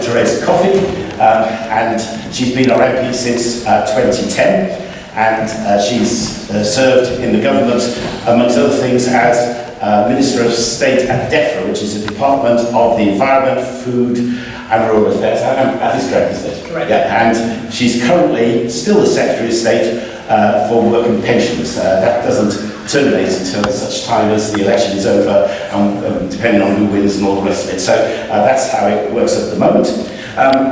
Theresa Coffey, and she's been our MP since 2010, and she's served in the government, amongst other things, as Minister of State at DEFRA, which is a Department of the Environment, Food and Rural Affairs. That is correct, isn't it? Correct. Yeah, and she's currently still the Secretary of State for Work and Pensions. That doesn't terminate until such time as the election is over, depending on who wins and all the rest of it. So that's how it works at the moment.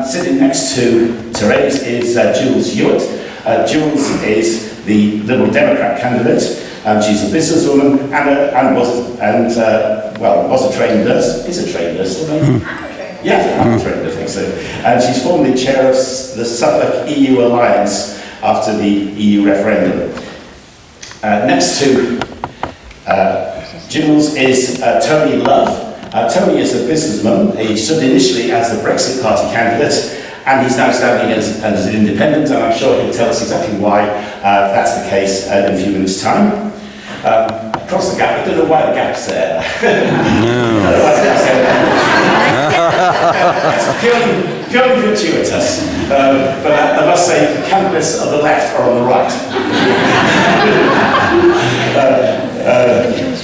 Sitting next to Therese is Jules Hewitt. Jules is the Liberal Democrat candidate. She's a businesswoman and was a trained nurse. Is a trained nurse, isn't she? Yeah, I'm a trained nurse, excellent. And she's formerly chair of the Suffolk EU Alliance after the EU referendum. Next to Jules is Tony Love. Tony is a businessman. He stood initially as the Brexit Party candidate, and he's now standing as an independent, and I'm sure he'll tell us exactly why that's the case in a few minutes' time. Across the gap, I don't know why the gap's there. It's purely gratuitous. But I must say, the candidates of the left are on the right.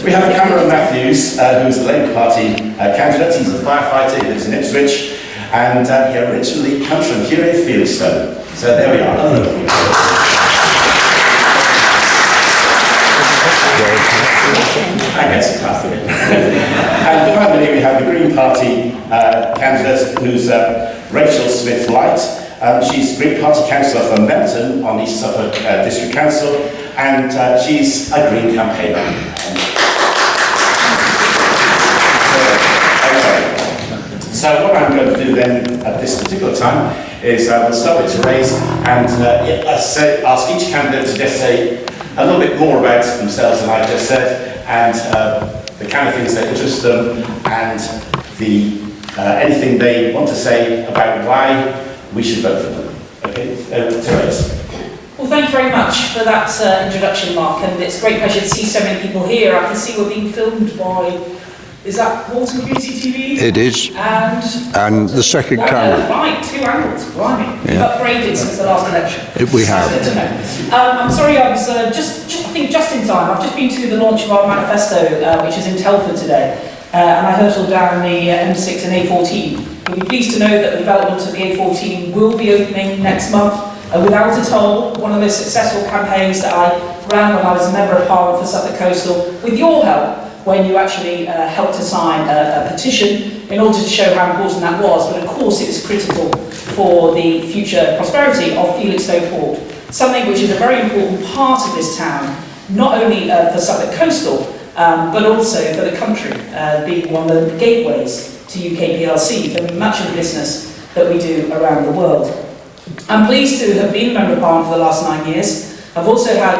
We have Cameron Matthews, who's the Labour Party candidate. He's a firefighter, he lives in Ipswich, and he originally comes from here in Felixstowe. So there we are. And finally, we have the Green Party candidate, who's Rachel Smith-Light. She's Green Party councillor for Melton on East Suffolk District Council, and she's a Green campaigner. So what I'm going to do then at this particular time is we'll start with Therese and ask each candidate to just say a little bit more about themselves than I just said, and the kind of things that interest them, and anything they want to say about why we should vote for them. Okay, Therese. Well, thank you very much for that introduction, Mark, and it's a great pleasure to see so many people here. I can see we're being filmed by, is that Walton Community TV? It is. And the second camera. Right, 2 angles, blimey. Yeah. You've upgraded since the last election. We have. That's good to know. I'm sorry, I was I think just in time. I've just been to the launch of our manifesto, which is in Telford today, and I hurtled down the M6 and A14. You'll be pleased to know that the development of the A14 will be opening next month without a toll, one of the most successful campaigns that I ran when I was a Member of Parliament for Suffolk Coastal, with your help, when you actually helped to sign a petition in order to show how important that was. But of course it was critical for the future prosperity of Felixstowe Port, something which is a very important part of this town, not only for Suffolk Coastal, but also for the country, being one of the gateways to UK PLC for much of the business that we do around the world. I'm pleased to have been a Member of Parliament for the last 9 years. I've also had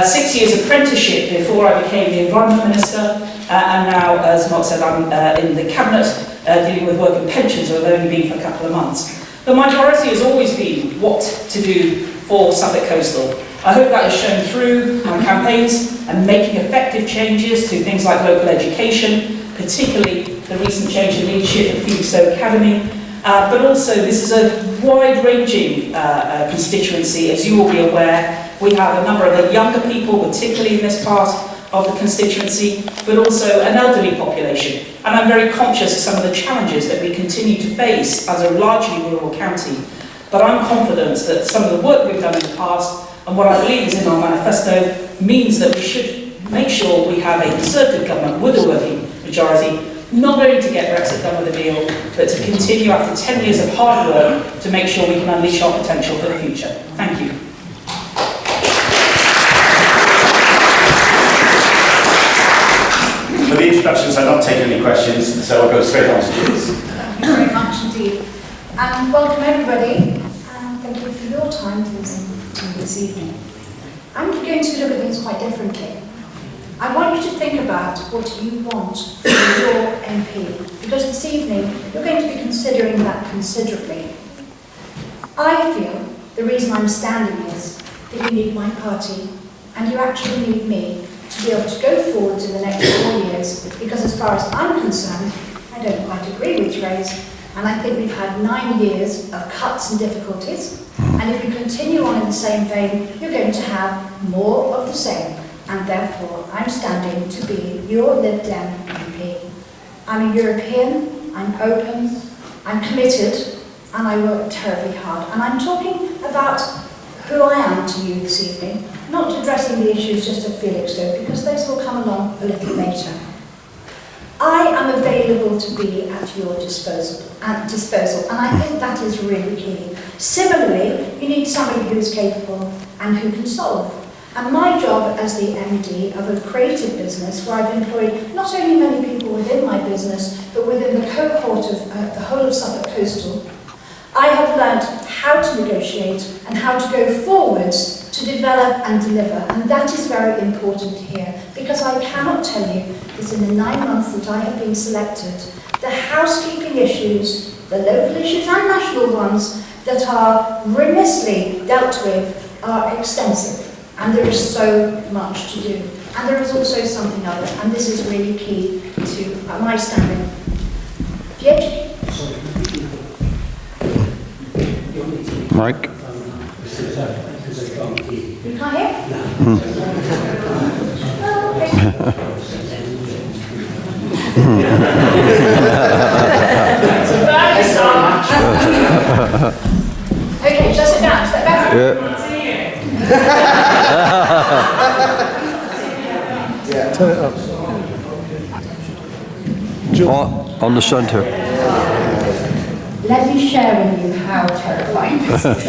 6 years apprenticeship before I became the Environment Minister, and now, as Mark said, I'm in the Cabinet dealing with work and pensions, where I've only been for a couple of months. But my priority has always been what to do for Suffolk Coastal. I hope that has shown through my campaigns and making effective changes to things like local education, particularly the recent change in leadership at Felixstowe Academy. But also, this is a wide-ranging constituency, as you will be aware. We have a number of younger people, particularly in this part of the constituency, but also an elderly population. And I'm very conscious of some of the challenges that we continue to face as a largely rural county. But I'm confident that some of the work we've done in the past, and what I believe is in our manifesto, means that we should make sure we have a Conservative government with a working majority, not only to get Brexit done with a deal, but to continue after 10 years of hard work to make sure we can unleash our potential for the future. Thank you. For the introductions, I'm not taking any questions, so I'll go straight on to Jules. Thank you very much indeed. And welcome everybody, and thank you for your time this evening. I'm going to look at things quite differently. I want you to think about what you want from your MP, because this evening you're going to be considering that considerably. I feel the reason I'm standing is that you need my party, and you actually need me to be able to go forward in the next 4 years, because as far as I'm concerned, I don't quite agree with Therese, And I think we've had 9 years of cuts and difficulties. And if we continue on in the same vein, you're going to have more of the same. And therefore, I'm standing to be your Lib Dem MP. I'm a European, I'm open, I'm committed, and I work terribly hard. And I'm talking about who I am to you this evening, not addressing the issues just at Felixstowe, because those will come along a little later. I am available to be at your disposal, and I think that is really key. Similarly, you need somebody who is capable and who can solve. And my job as the MD of a creative business, where I've employed not only many people within my business, but within the cohort of the whole of Suffolk Coastal, I have learned how to negotiate and how to go forwards to develop and deliver. And that is very important here, because I cannot tell you that in the 9 months that I have been selected, the housekeeping issues, the local issues and national ones that are remissly dealt with are extensive. And there is so much to do. And there is also something other, and this is really key to my standing. PhD. Mike? You can't hear? Oh, okay. Okay, just sit down. Is that better? Yeah. Turn it up. On the centre. Let me share with you how terrifying this is.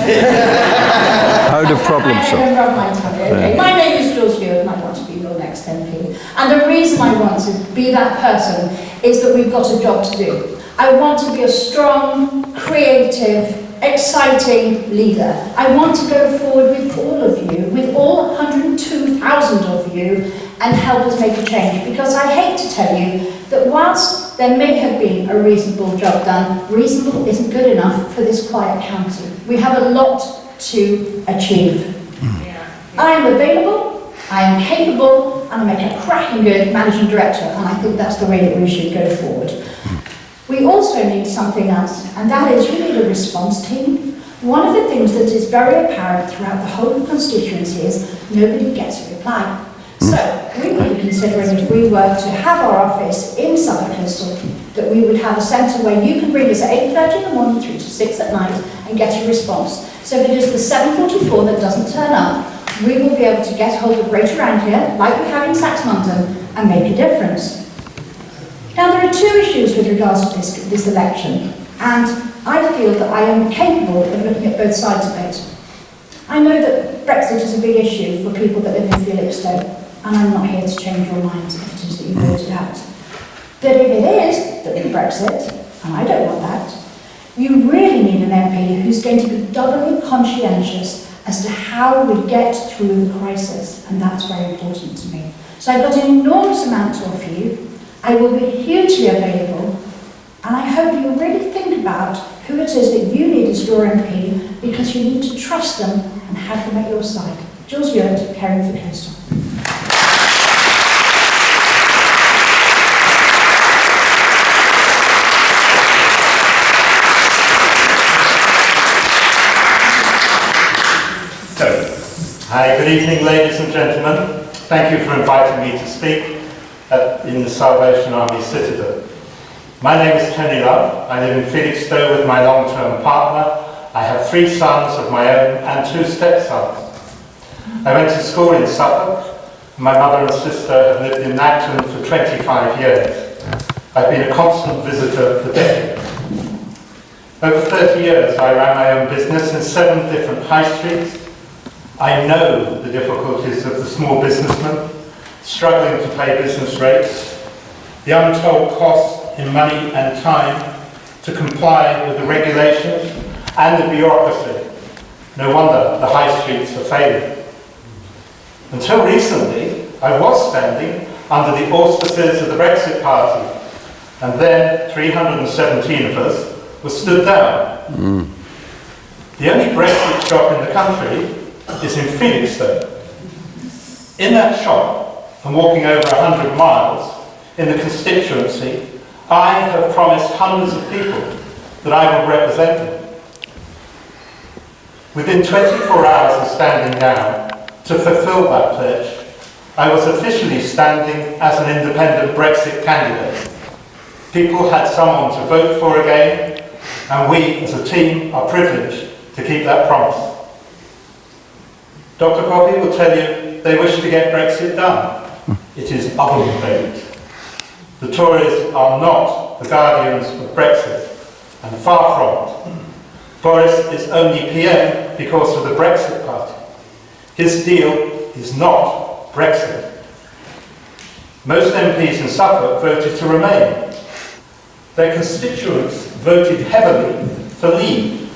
How the problem solved. Okay. My name is Jules Hewitt and I want to be your next MP. And the reason I want to be that person is that we've got a job to do. I want to be a strong, creative, exciting leader. I want to go forward with all of you, with all 102,000 of you, and help us make a change. Because I hate to tell you that whilst there may have been a reasonable job done, reasonable isn't good enough for this quiet county. We have a lot to achieve. I am available, I am capable, and I make a cracking good managing director, and I think that's the way that we should go forward. We also need something else, and that is you need a response team. One of the things that is very apparent throughout the whole of the constituency is nobody gets a reply. So we would be considering, if we were to have our office in Suffolk Coastal, that we would have a centre where you can bring us at 8:30 in the morning through to 6 at night and get a response. So if it is the 7:44 that doesn't turn up, we will be able to get hold of Greater Anglia, like we have in Saxmundham, and make a difference. Now, there are two issues with regards to this election, and I feel that I am capable of looking at both sides of it. I know that Brexit is a big issue for people that live in Felixstowe, and I'm not here to change your minds if it is that you voted out. But if it is that we Brexit, and I don't want that, you really need an MP who's going to be doubly conscientious as to how we get through the crisis, and that's very important to me. So I've got an enormous amount to offer you. I will be hugely available, and I hope you really think about who it is that you need as your MP, because you need to trust them and have them at your side. Jules Hewitt, caring for Coastal. Hi, good evening, ladies and gentlemen. Thank you for inviting me to speak in the Salvation Army Citadel. My name is Tony Love. I live in Felixstowe with my long-term partner. I have 3 sons of my own and 2 stepsons. I went to school in Suffolk. My mother and sister have lived in Acton for 25 years. I've been a constant visitor for decades. Over 30 years I ran my own business in 7 different high streets. I know the difficulties of the small businessman struggling to pay business rates, the untold cost in money and time to comply with the regulations and the bureaucracy. No wonder the high streets are failing. Until recently, I was standing under the auspices of the Brexit Party, and then 317 of us were stood down. The only Brexit shop in the country is in Felixstowe. In that shop, and walking over 100 miles in the constituency, I have promised hundreds of people that I would represent them. Within 24 hours of standing down to fulfil that pledge, I was officially standing as an independent Brexit candidate. People had someone to vote for again, and we as a team are privileged to keep that promise. Dr. Coffey will tell you they wish to get Brexit done. It is oven baked. The Tories are not the guardians of Brexit, and far from it. Boris is only PM because of the Brexit Party. His deal is not Brexit. Most MPs in Suffolk voted to remain. Their constituents voted heavily for leave.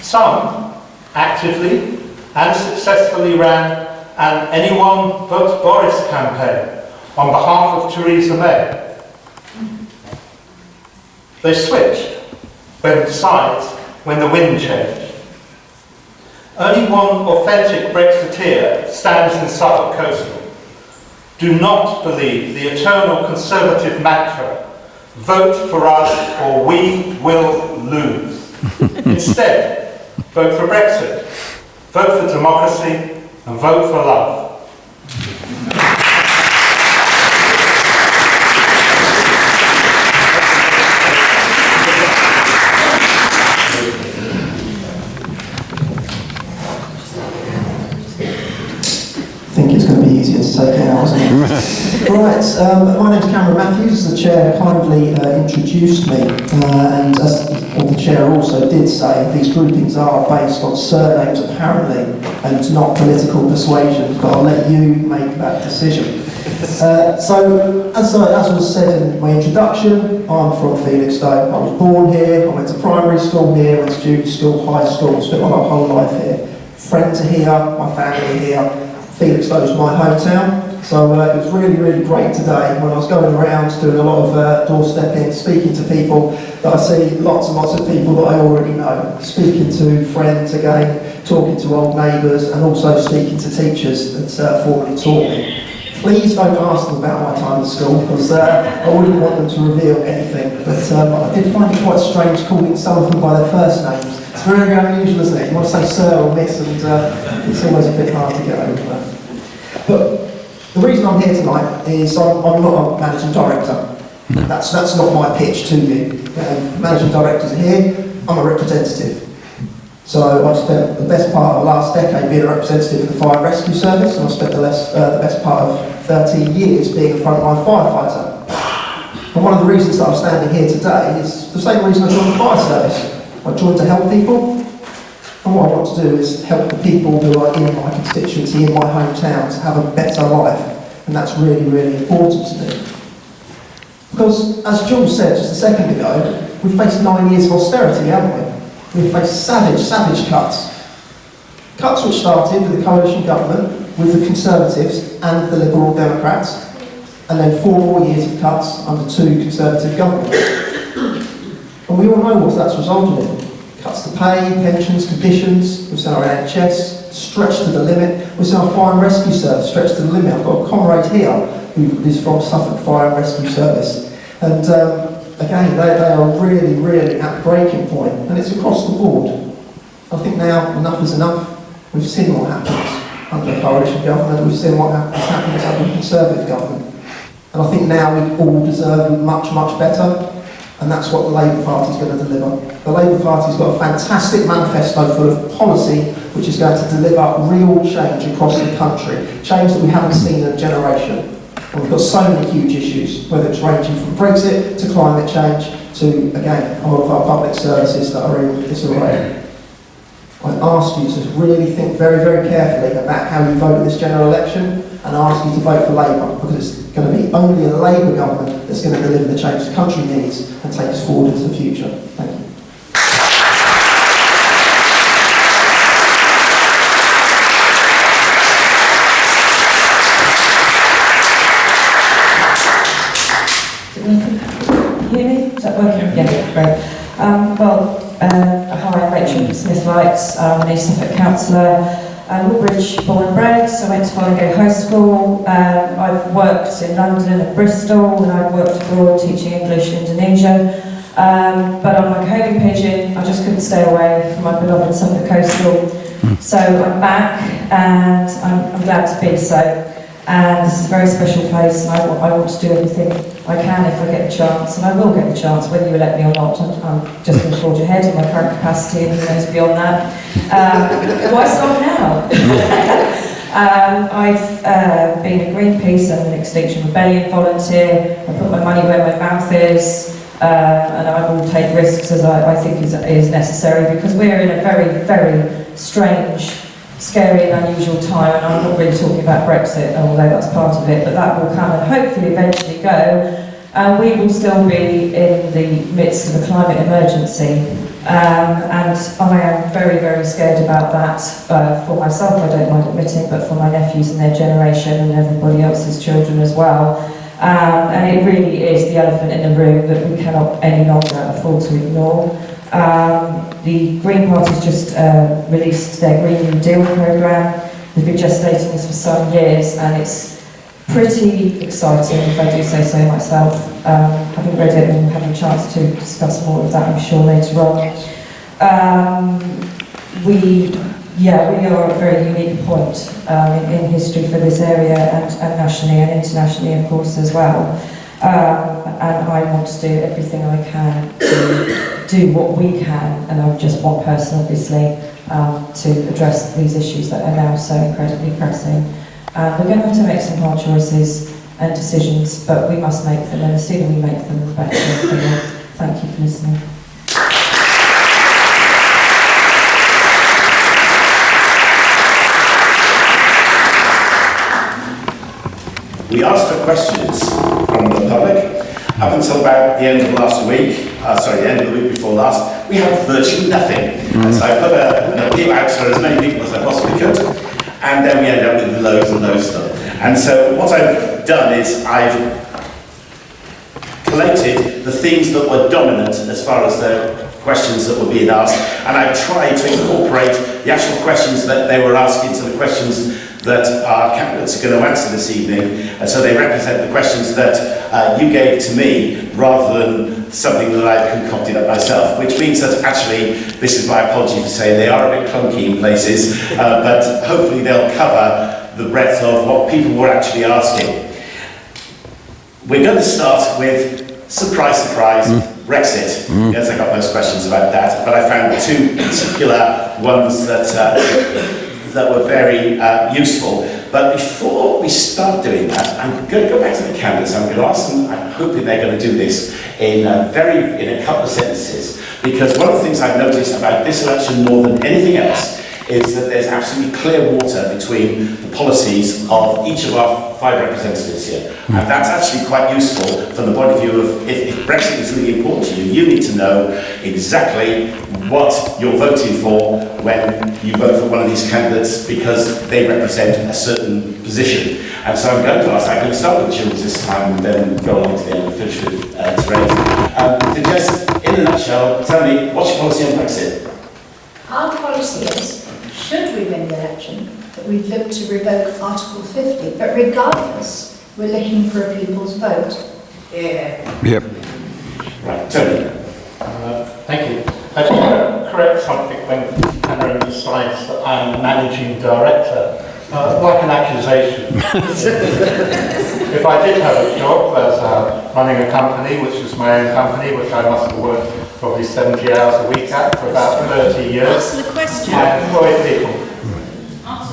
Some actively and successfully ran an anyone but Boris campaign on behalf of Theresa May. They switched when the wind changed. Only one authentic Brexiteer stands in Suffolk Coastal. Do not believe the eternal Conservative mantra, vote for us or we will lose. Instead, vote for Brexit, vote for democracy, and vote for love. I think it's going to be easier to take out, isn't it? Right, my name's Cameron Matthews. The chair kindly introduced me, and as the chair also did say, these groupings are based on surnames apparently, and not political persuasion, but I'll let you make that decision. So, as was said in my introduction, I'm from Felixstowe. I was born here, I went to primary school here, went to junior school, high school, spent my whole life here. Friends are here, my family are here. Felixstowe is my hometown, so it was really, really great today when I was going around doing a lot of doorstepping, speaking to people that I see lots and lots of people that I already know, speaking to friends again, talking to old neighbours, and also speaking to teachers that formerly taught me. Please don't ask them about my time at school, because I wouldn't want them to reveal anything, but I did find it quite strange calling some of them by their first names. It's very unusual, isn't it? You want to say sir or miss, and it's always a bit hard to get over that. But the reason I'm here tonight is I'm not a managing director. No. That's not my pitch to you. Managing directors are here, I'm a representative. So I've spent the best part of the last decade being a representative of the Fire and Rescue Service, and I've spent the best part of 13 years being a frontline firefighter. And one of the reasons that I'm standing here today is the same reason I joined the fire service. I joined to help people, and what I want to do is help the people who are in my constituency, in my hometown, to have a better life, and that's really, really important to me. Because, as Jules said just a second ago, we've faced 9 years of austerity, haven't we? We've faced savage cuts. Cuts which started with the coalition government, with the Conservatives and the Liberal Democrats, and then 4 more years of cuts under 2 Conservative governments. And we all know what that's resulted in. Cuts to pay, pensions, conditions. We've seen our NHS stretched to the limit. We've seen our Fire and Rescue Service stretched to the limit. I've got a comrade here who is from Suffolk Fire and Rescue Service. And again, they are really, really at breaking point, and it's across the board. I think now enough is enough. We've seen what happens under a coalition government. We've seen what happens under a Conservative government. And I think now we all deserve much, much better. And that's what the Labour Party is going to deliver. The Labour Party's got a fantastic manifesto full of policy which is going to deliver real change across the country, change that we haven't seen in a generation. And we've got so many huge issues, whether it's ranging from Brexit to climate change to, again, all of our public services that are in disarray. I ask you to really think very, very carefully about how you vote in this general election, and I ask you to vote for Labour, because it's going to be only a Labour government that's going to deliver the change the country needs and take us forward into the future. Thank you. Can you hear me? Is that working? Yeah, great. Hi, I'm Rachel Smith-Lights. I'm a Suffolk councillor. Woodbridge, born and bred, so I went to Felixstowe High School. I've worked in London and Bristol, and I've worked abroad teaching English in Indonesia. But I'm like a homing pigeon, I just couldn't stay away from my beloved Suffolk Coastal. So I'm back, and I'm glad to be so. And this is a very special place, and I want to do everything I can if I get the chance, and I will get the chance, whether you let me or not. I'm just going to forge ahead in my current capacity, and who knows beyond that. Why stop now? I've been a Greenpeace and an Extinction Rebellion volunteer. I put my money where my mouth is, and I will take risks as I think is necessary, because we're in a very, very strange, scary and unusual time, and I'm not really talking about Brexit, although that's part of it, but that will come and hopefully eventually go, and we will still be in the midst of a climate emergency. And I am very, very scared about that for myself, I don't mind admitting, but for my nephews and their generation and everybody else's children as well. And it really is the elephant in the room that we cannot any longer afford to ignore. The Green Party's just released their Green New Deal programme. They've been gestating this for some years, and it's pretty exciting, if I do say so myself. Having read it and having a chance to discuss more of that, I'm sure, later on. We are at a very unique point in history for this area, and nationally and internationally, of course, as well. And I want to do everything I can to do what we can, and I'm just one person, obviously, to address these issues that are now so incredibly pressing. We're going to have to make some hard choices and decisions, but we must make them, and the sooner we make them, the better. Thank you for listening. We asked for questions from the public. Up until about the end of last week, the end of the week before last, we had virtually nothing. And so I put a appeal out for as many people as I possibly could, and then we ended up with loads and loads of them. And so what I've done is I've collated the things that were dominant as far as the questions that were being asked, and I've tried to incorporate the actual questions that they were asking to the questions that our candidates are going to answer this evening, and so they represent the questions that you gave to me rather than something that I've concocted up myself, which means that actually, this is my apology for saying they are a bit clunky in places, but hopefully they'll cover the breadth of what people were actually asking. We're going to start with, surprise, surprise, Brexit. Yes, I got most questions about that, but I found two particular ones that were very useful. But before we start doing that, I'm going to go back to the candidates. I'm going to ask them, I'm hoping they're going to do this in a couple of sentences, because one of the things I've noticed about this election more than anything else is that there's absolutely clear water between the policies of each of our 5 representatives here. And that's actually quite useful from the point of view of if Brexit is really important to you, you need to know exactly what you're voting for when you vote for one of these candidates, because they represent a certain position. And so I'm going to start with Jules this time and then go on to the end and finish with Therese. To just, in a nutshell, tell me, what's your policy on Brexit? Our policy is, should we win the election, that we'd look to revoke Article 50, but regardless, we're looking for a people's vote. Yep. Right, Tony. Thank you. I just want to correct something when Cameron decides that I'm managing director. Like an accusation. If I did have a job as running a company, which is my own company, which I must have worked probably 70 hours a week at for about 30 years, Answer the question. I employed people.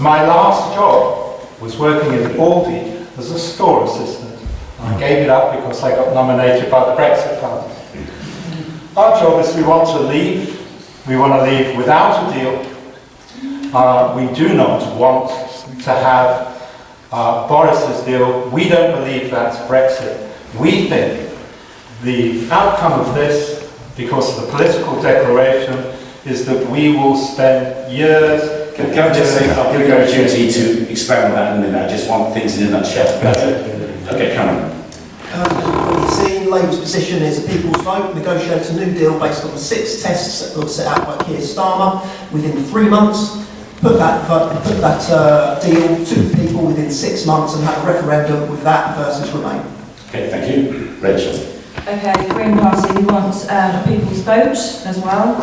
My last job was working in Aldi as a store assistant. I gave it up because I got nominated by the Brexit Party. Our job is we want to leave. We want to leave without a deal. We do not want to have Boris's deal. We don't believe that's Brexit. We think the outcome of this, because of the political declaration, is that we will spend years... Can I just say, I'll give you an opportunity to expand on that in a minute. I just want things in a nutshell. Okay, Cameron. What you've seen, Labour's position is a people's vote, negotiates a new deal based on the 6 tests that were set out by Keir Starmer within 3 months, put that deal to the people within 6 months and have a referendum with that versus Remain. Okay, thank you. Rachel. Okay, the Green Party, we want a people's vote as well.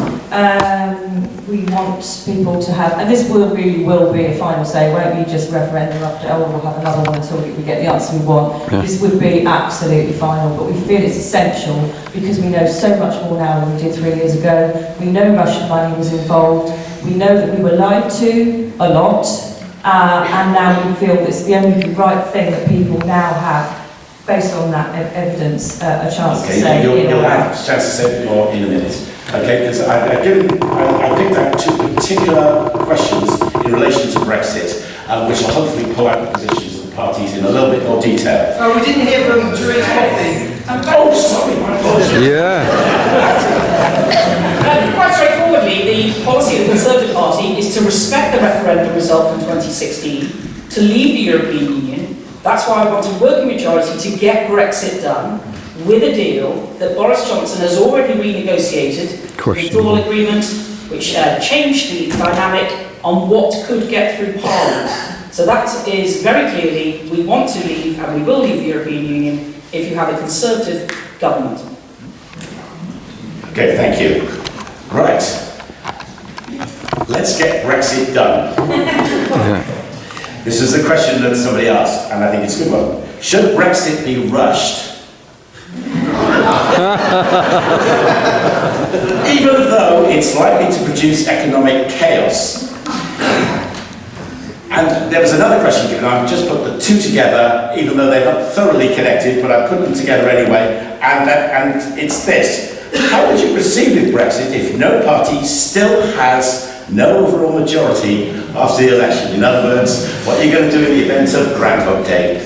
We want people to have, and this will be a final say, won't be just referendum after, oh, we'll have another one until we get the answer we want. Yeah. This would be absolutely final, but we feel it's essential because we know so much more now than we did 3 years ago. We know Russian money was involved. We know that we were lied to a lot, and now we feel it's the only right thing that people now have, based on that evidence, a chance to say. You'll have a chance to say more in a minute. Okay, because I picked out two particular questions in relation to Brexit, which will hopefully pull out the positions of the parties in a little bit more detail. Oh, we didn't hear from during coffee. Oh, sorry, my apologies. Yeah. Quite straightforwardly, the policy of the Conservative Party is to respect the referendum result from 2016, to leave the European Union. That's why I want a working majority to get Brexit done with a deal that Boris Johnson has already renegotiated, withdrawal agreement, which changed the dynamic on what could get through Parliament. So that is very clearly, we want to leave and we will leave the European Union if you have a Conservative government. Okay, thank you. Right. Let's get Brexit done. This is the question that somebody asked, and I think it's a good one. Should Brexit be rushed? Even though it's likely to produce economic chaos. And there was another question given. I've just put the two together, even though they're not thoroughly connected, but I put them together anyway, and it's this. How would you proceed with Brexit if no party still has no overall majority after the election? In other words, what are you going to do in the event of Groundhog Day?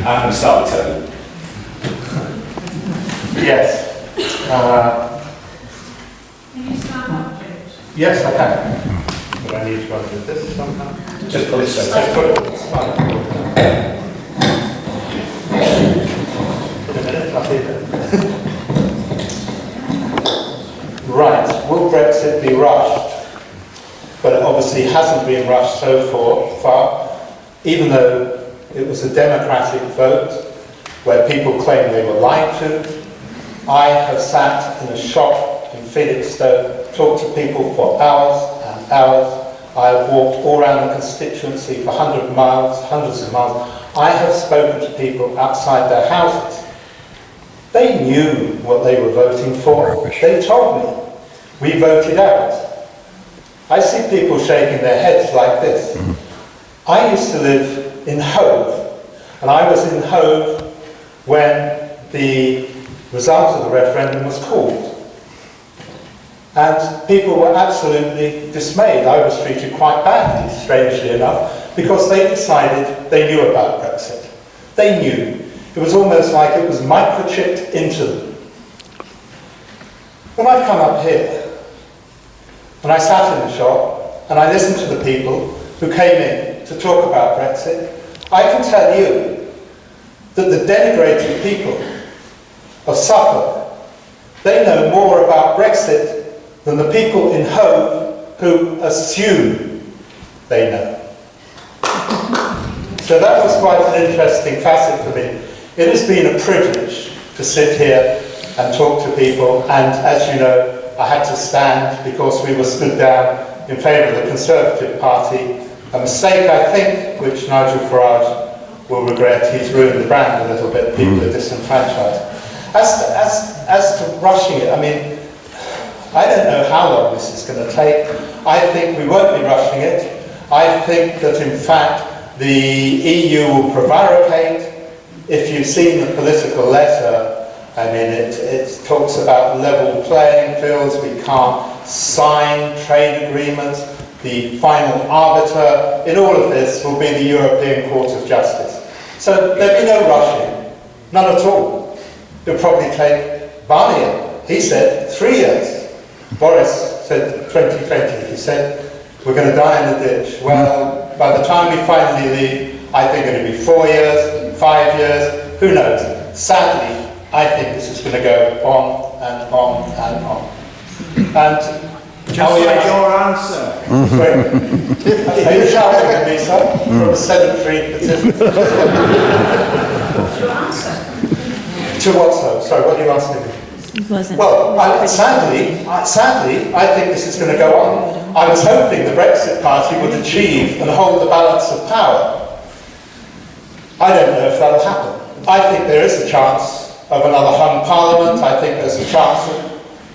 I'm going to start with Tony. Yes. Can you stand up, please? Yes, I can. But I need to go with this somehow. Just put it straight. Just put it. Put a minute, I'll see that. Right, will Brexit be rushed? But it obviously hasn't been rushed so far, even though it was a democratic vote where people claim they were lied to. I have sat in a shop in Felixstowe, talked to people for hours and hours. I have walked all around the constituency for hundreds of miles. I have spoken to people outside their houses. They knew what they were voting for. They told me. We voted out. I see people shaking their heads like this. I used to live in Hove, and I was in Hove when the result of the referendum was called. And people were absolutely dismayed. I was treated quite badly, strangely enough, because they decided they knew about Brexit. They knew. It was almost like it was microchipped into them. When I come up here, and I sat in the shop, and I listened to the people who came in to talk about Brexit, I can tell you that the denigrated people of Suffolk, they know more about Brexit than the people in Hove who assume they know. So that was quite an interesting facet for me. It has been a privilege to sit here and talk to people, and as you know, I had to stand because we were stood down in favour of the Conservative Party. A mistake, I think, which Nigel Farage will regret. He's ruined the brand a little bit. People are disenfranchised. As to rushing it, I mean, I don't know how long this is going to take. I think we won't be rushing it. I think that, in fact, the EU will prevaricate. If you've seen the political letter, I mean, it talks about level playing fields. We can't sign trade agreements. The final arbiter in all of this will be the European Court of Justice. So there'll be no rushing, none at all. It'll probably take Barnier. He said 3 years. Boris said 2020. He said we're going to die in the ditch. Well, by the time we finally leave, I think it'll be 4 years, 5 years. Who knows? Sadly, I think this is going to go on and on and on. And Just like your answer. are you shouting at me, sir? From a sedentary participant? What's your answer? To what, sir? Sorry, what are you asking me? Well, sadly, I think this is going to go on. I was hoping the Brexit Party would achieve and hold the balance of power. I don't know if that'll happen. I think there is a chance of another hung parliament. I think there's a chance that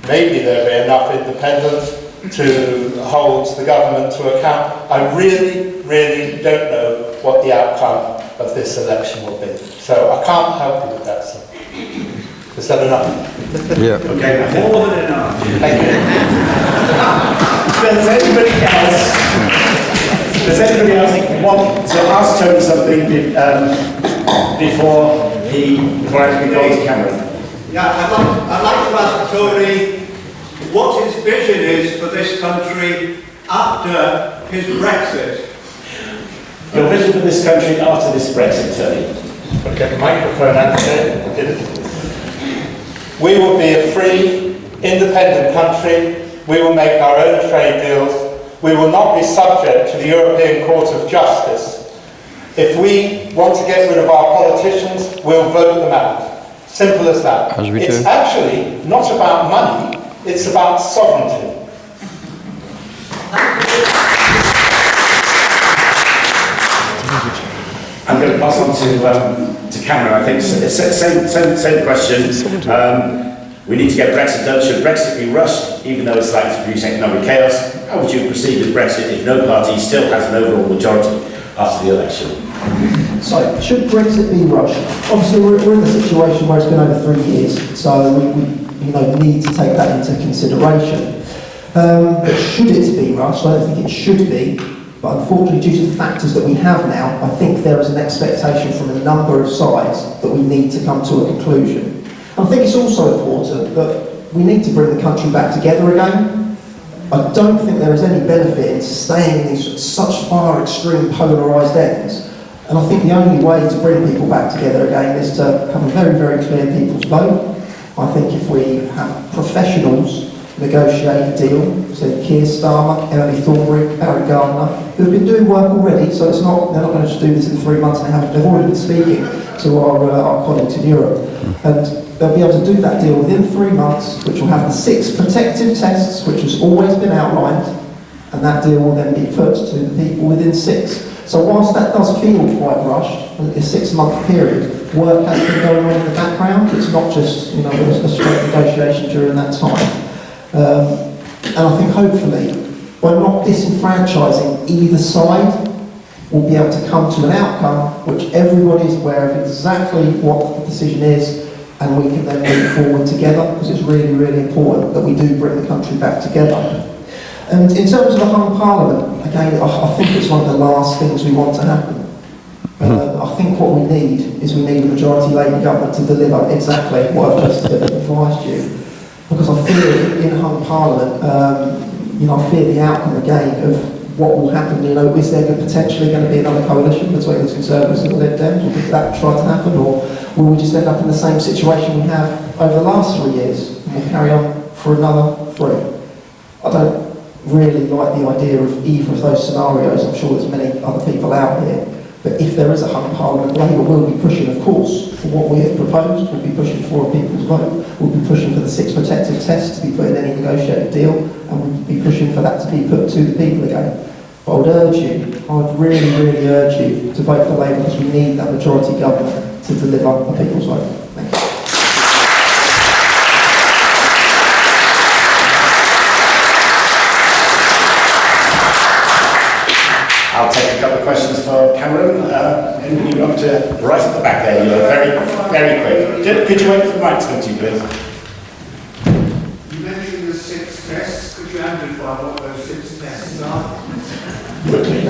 maybe there'll be enough independents to hold the government to account. I really, really don't know what the outcome of this election will be. So I can't help you with that, sir. Is that enough? Yeah. Okay, I think. More than enough. Thank you. Does anybody else want to ask Tony something before I go to Cameron? Yeah, I'd like to ask Tony what his vision is for this country after his Brexit. Your vision for this country after this Brexit, Tony? I'll get the microphone out there. We will be a free, independent country. We will make our own trade deals. We will not be subject to the European Court of Justice. If we want to get rid of our politicians, we'll vote them out. Simple as that. As we It's do. actually not about money, it's about sovereignty. I'm going to pass on to Cameron. I think same question. We need to get Brexit done. Should Brexit be rushed, even though it's likely to produce economic chaos? How would you proceed with Brexit if no party still has an overall majority after the election? So, should Brexit be rushed? Obviously, we're in a situation where it's been over 3 years, so we need to take that into consideration. Should it be rushed? I don't think it should be, but unfortunately, due to the factors that we have now, I think there is an expectation from a number of sides that we need to come to a conclusion. I think it's also important that we need to bring the country back together again. I don't think there is any benefit in staying in these such far extreme polarised ends. And I think the only way to bring people back together again is to have a very, very clear people's vote. I think if we have professionals negotiate a deal, so Keir Starmer, Emily Thornberry, Barry Gardner, who've been doing work already, so they're not going to just do this in 3 months, they've already been speaking to our colleagues in Europe. And they'll be able to do that deal within 3 months, which will have the 6 protective tests, which has always been outlined, and that deal will then be put to the people within 6. So whilst that does feel quite rushed, a 6-month period, work has been going on in the background. It's not just a straight negotiation during that time. And I think hopefully, by not disenfranchising either side, we'll be able to come to an outcome which everybody is aware of exactly what the decision is, and we can then move forward together, because it's really, really important that we do bring the country back together. And in terms of a hung parliament, again, I think it's one of the last things we want to happen. I think what we need is a majority Labour government to deliver exactly what I've just advised you. Because I fear in a hung parliament, I fear the outcome again of what will happen. Is there potentially going to be another coalition between the Conservatives and the Lib Dems? Will that try to happen, or will we just end up in the same situation we have over the last 3 years, and we'll carry on for another 3? I don't really like the idea of either of those scenarios. I'm sure there's many other people out here. But if there is a hung parliament, Labour will be pushing, of course, for what we have proposed. We'll be pushing for a people's vote. We'll be pushing for the 6 protective tests to be put in any negotiated deal, and we'll be pushing for that to be put to the people again. But I would really, really urge you to vote for Labour, because we need that majority government to deliver a people's vote. Thank you. I'll take a couple of questions for Cameron. You up to right at the back there. You are very, very quick. Could you wait for the mic to come to you, please? You mentioned the 6 tests. Could you amplify what those 6 tests are? Quickly.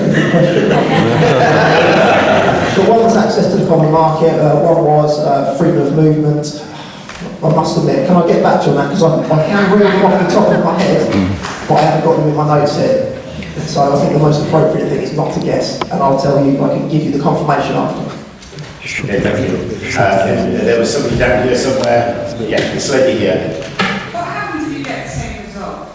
So one was access to the common market, one was freedom of movement. I must admit, can I get back to you on that? Because I can reel them off the top of my head, but I haven't got them in my notes here. So I think the most appropriate thing is not to guess, and I'll tell you, I can give you the confirmation after. Okay, thank you. There was somebody down here somewhere. Yeah, this lady here. What happens if you get the same result?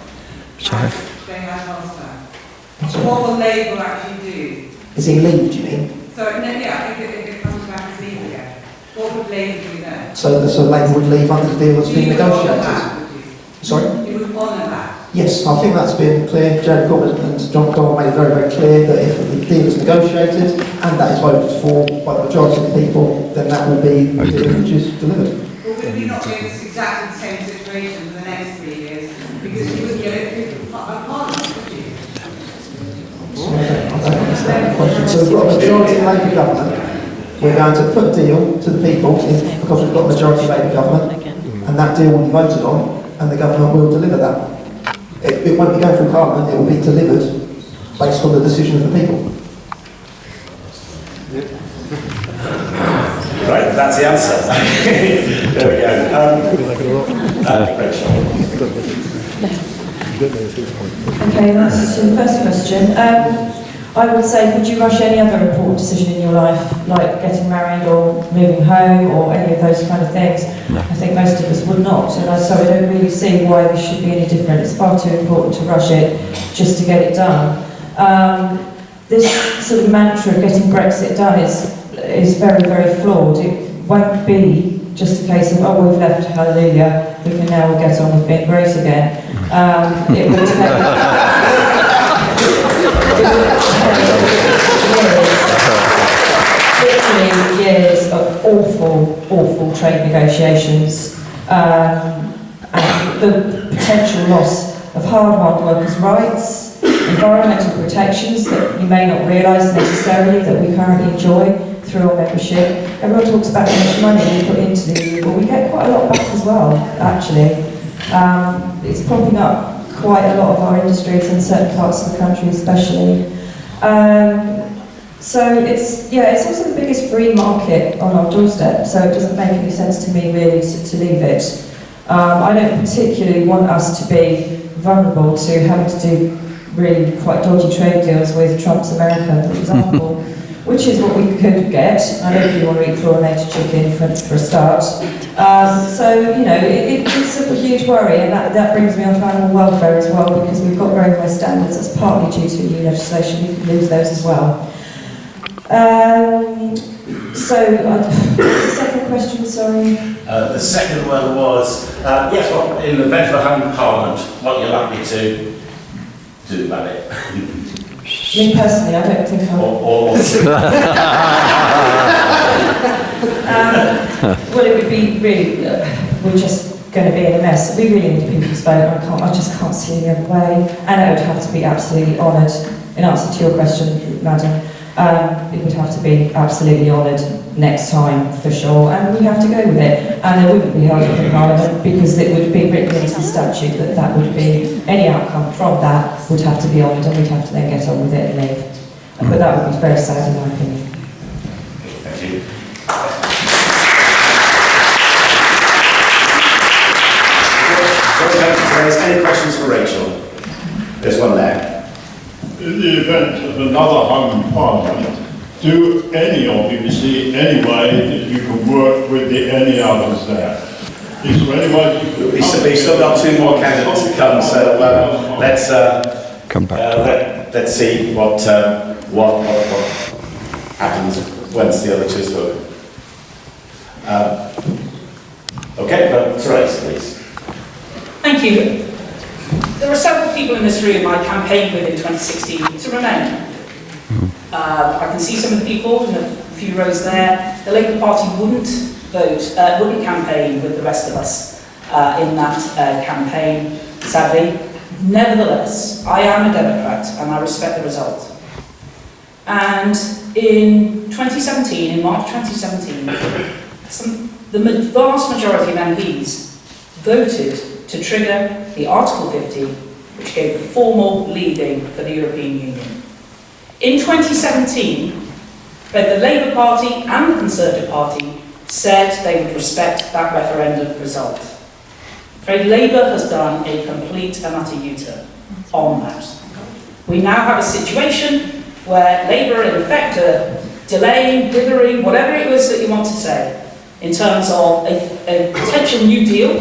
Sorry. They had last time. What will Labour actually do? Is he leave, do you mean? So, no, yeah, if it comes back as leave again, what would Labour do then? So Labour would leave under the deal that's been You would honour negotiated. that, would you? Sorry? You would honour that. Yes, I think that's been clear. Jeremy Corbyn and John McDonnell made it very, very clear that if the deal is negotiated and that is voted for by the majority of the people, then that will be the deal which is delivered. Well, would we not be in exactly the same situation for the next 3 years? Because you wouldn't get it through Parliament, would you? I don't understand the question. So we've got a majority Labour government. We're going to put a deal to the people because we've got a majority Labour government, and that deal will be voted on, and the government will deliver that. It won't be going through Parliament, it will be delivered based on the decision of the people. Right, that's the answer. There we go. Okay, that's the first question. I would say, would you rush any other important decision in your life, like getting married or moving home or any of those kind of things? No. I think most of us would not, and so I don't really see why this should be any different. It's far too important to rush it just to get it done. This sort of mantra of getting Brexit done is very, very flawed. It won't be just a case of, oh, we've left, hallelujah, we can now get on with being great again. It would take... literally years of awful trade negotiations, and the potential loss of hard-won workers' rights, environmental protections that you may not realise necessarily that we currently enjoy through our membership. Everyone talks about how much money we put into the EU, but we get quite a lot back as well, actually. It's propping up quite a lot of our industries in certain parts of the country especially. So it's also the biggest free market on our doorstep, so it doesn't make any sense to me really to leave it. I don't particularly want us to be vulnerable to having to do really quite dodgy trade deals with Trump's America, for example, which is what we could get. I don't really want to eat chlorinated chicken for a start. So, you know, it's a huge worry, and that brings me on to animal welfare as well, because we've got very high standards. That's partly due to EU legislation. We could lose those as well. What's the second question, sorry? The second one was, yes, well, in the event of a home parliament, what you're likely to do about it? Me personally, I don't think well, it would be really, we're just going to be in a mess. We really need people's vote. I just can't see any other way. And it would have to be absolutely honoured. In answer to your question, madam, it would have to be absolutely honoured next time, for sure. And we have to go with it. And it wouldn't be held in Parliament because it would be written into the statute that would be, any outcome from that would have to be honoured, and we'd have to then get on with it and leave. But that would be very sad in my opinion. Thank you. Any questions for Rachel? There's one there. In the event of another home parliament, do any of you see any way that you can work with any others there? Is there any way you could... We've still got two more candidates to come, so let's come back. Let's see what happens once the other two spoke. Okay, but Therese, please. Thank you. There are several people in this room I campaigned with in 2016 to remain. I can see some of the people in a few rows there. The Labour Party wouldn't campaign with the rest of us in that campaign, sadly. Nevertheless, I am a Democrat and I respect the result. And in 2017, in March 2017, the vast majority of MPs voted to trigger the Article 50, which gave the formal leaving for the European Union. In 2017, both the Labour Party and the Conservative Party said they would respect that referendum result. I'm afraid Labour has done a complete and utter U-turn on that. We now have a situation where Labour are in effect delaying, dithering, whatever it was that you want to say, in terms of a potential new deal,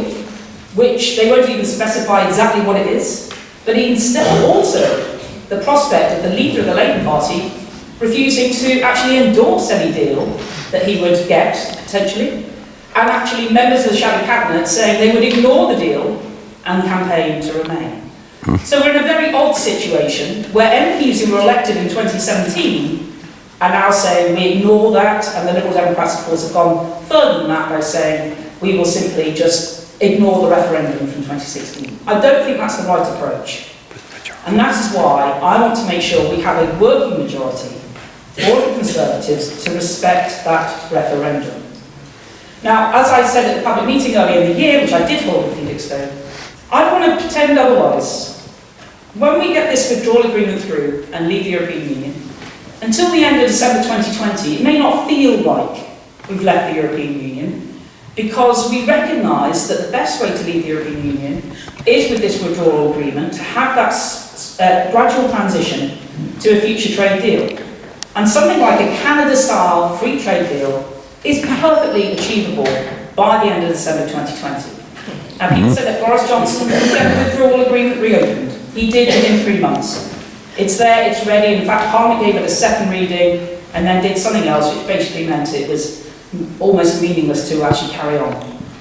which they won't even specify exactly what it is, but instead also the prospect of the leader of the Labour Party refusing to actually endorse any deal that he would get, potentially, and actually members of the shadow cabinet saying they would ignore the deal and campaign to remain. So we're in a very odd situation where MPs who were elected in 2017 are now saying we ignore that, and the Liberal Democrats, of course, have gone further than that by saying we will simply just ignore the referendum from 2016. I don't think that's the right approach. And that is why I want to make sure we have a working majority for the Conservatives to respect that referendum. Now, as I said at the public meeting earlier in the year, which I did hold in Felixstowe, I don't want to pretend otherwise. When we get this withdrawal agreement through and leave the European Union, until the end of December 2020, it may not feel like we've left the European Union, because we recognise that the best way to leave the European Union is with this withdrawal agreement, to have that gradual transition to a future trade deal. And something like a Canada-style free trade deal is perfectly achievable by the end of December 2020. And people said that Boris Johnson would get the withdrawal agreement reopened. He did within 3 months. It's there, it's ready. In fact, Parliament gave it a second reading and then did something else, which basically meant it was almost meaningless to actually carry on.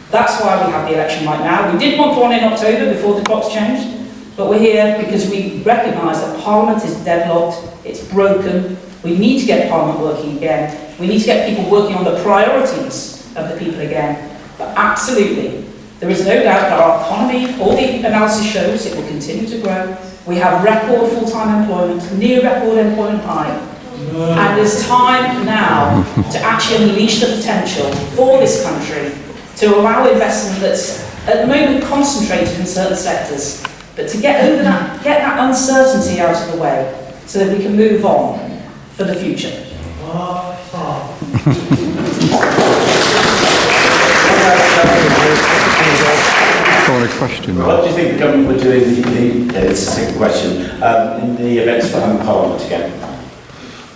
That's why we have the election right now. We did want one in October before the clocks changed, but we're here because we recognise that Parliament is deadlocked, it's broken. We need to get Parliament working again. We need to get people working on the priorities of the people again. But absolutely, there is no doubt that our economy, all the analysis shows, it will continue to grow. We have record full-time employment, near record employment high. And there's time now to actually unleash the potential for this country to allow investment that's at the moment concentrated in certain sectors, but to get over that, get that uncertainty out of the way so that we can move on for the future. What do you think the government would do it's a second question, in the event of a hung parliament again?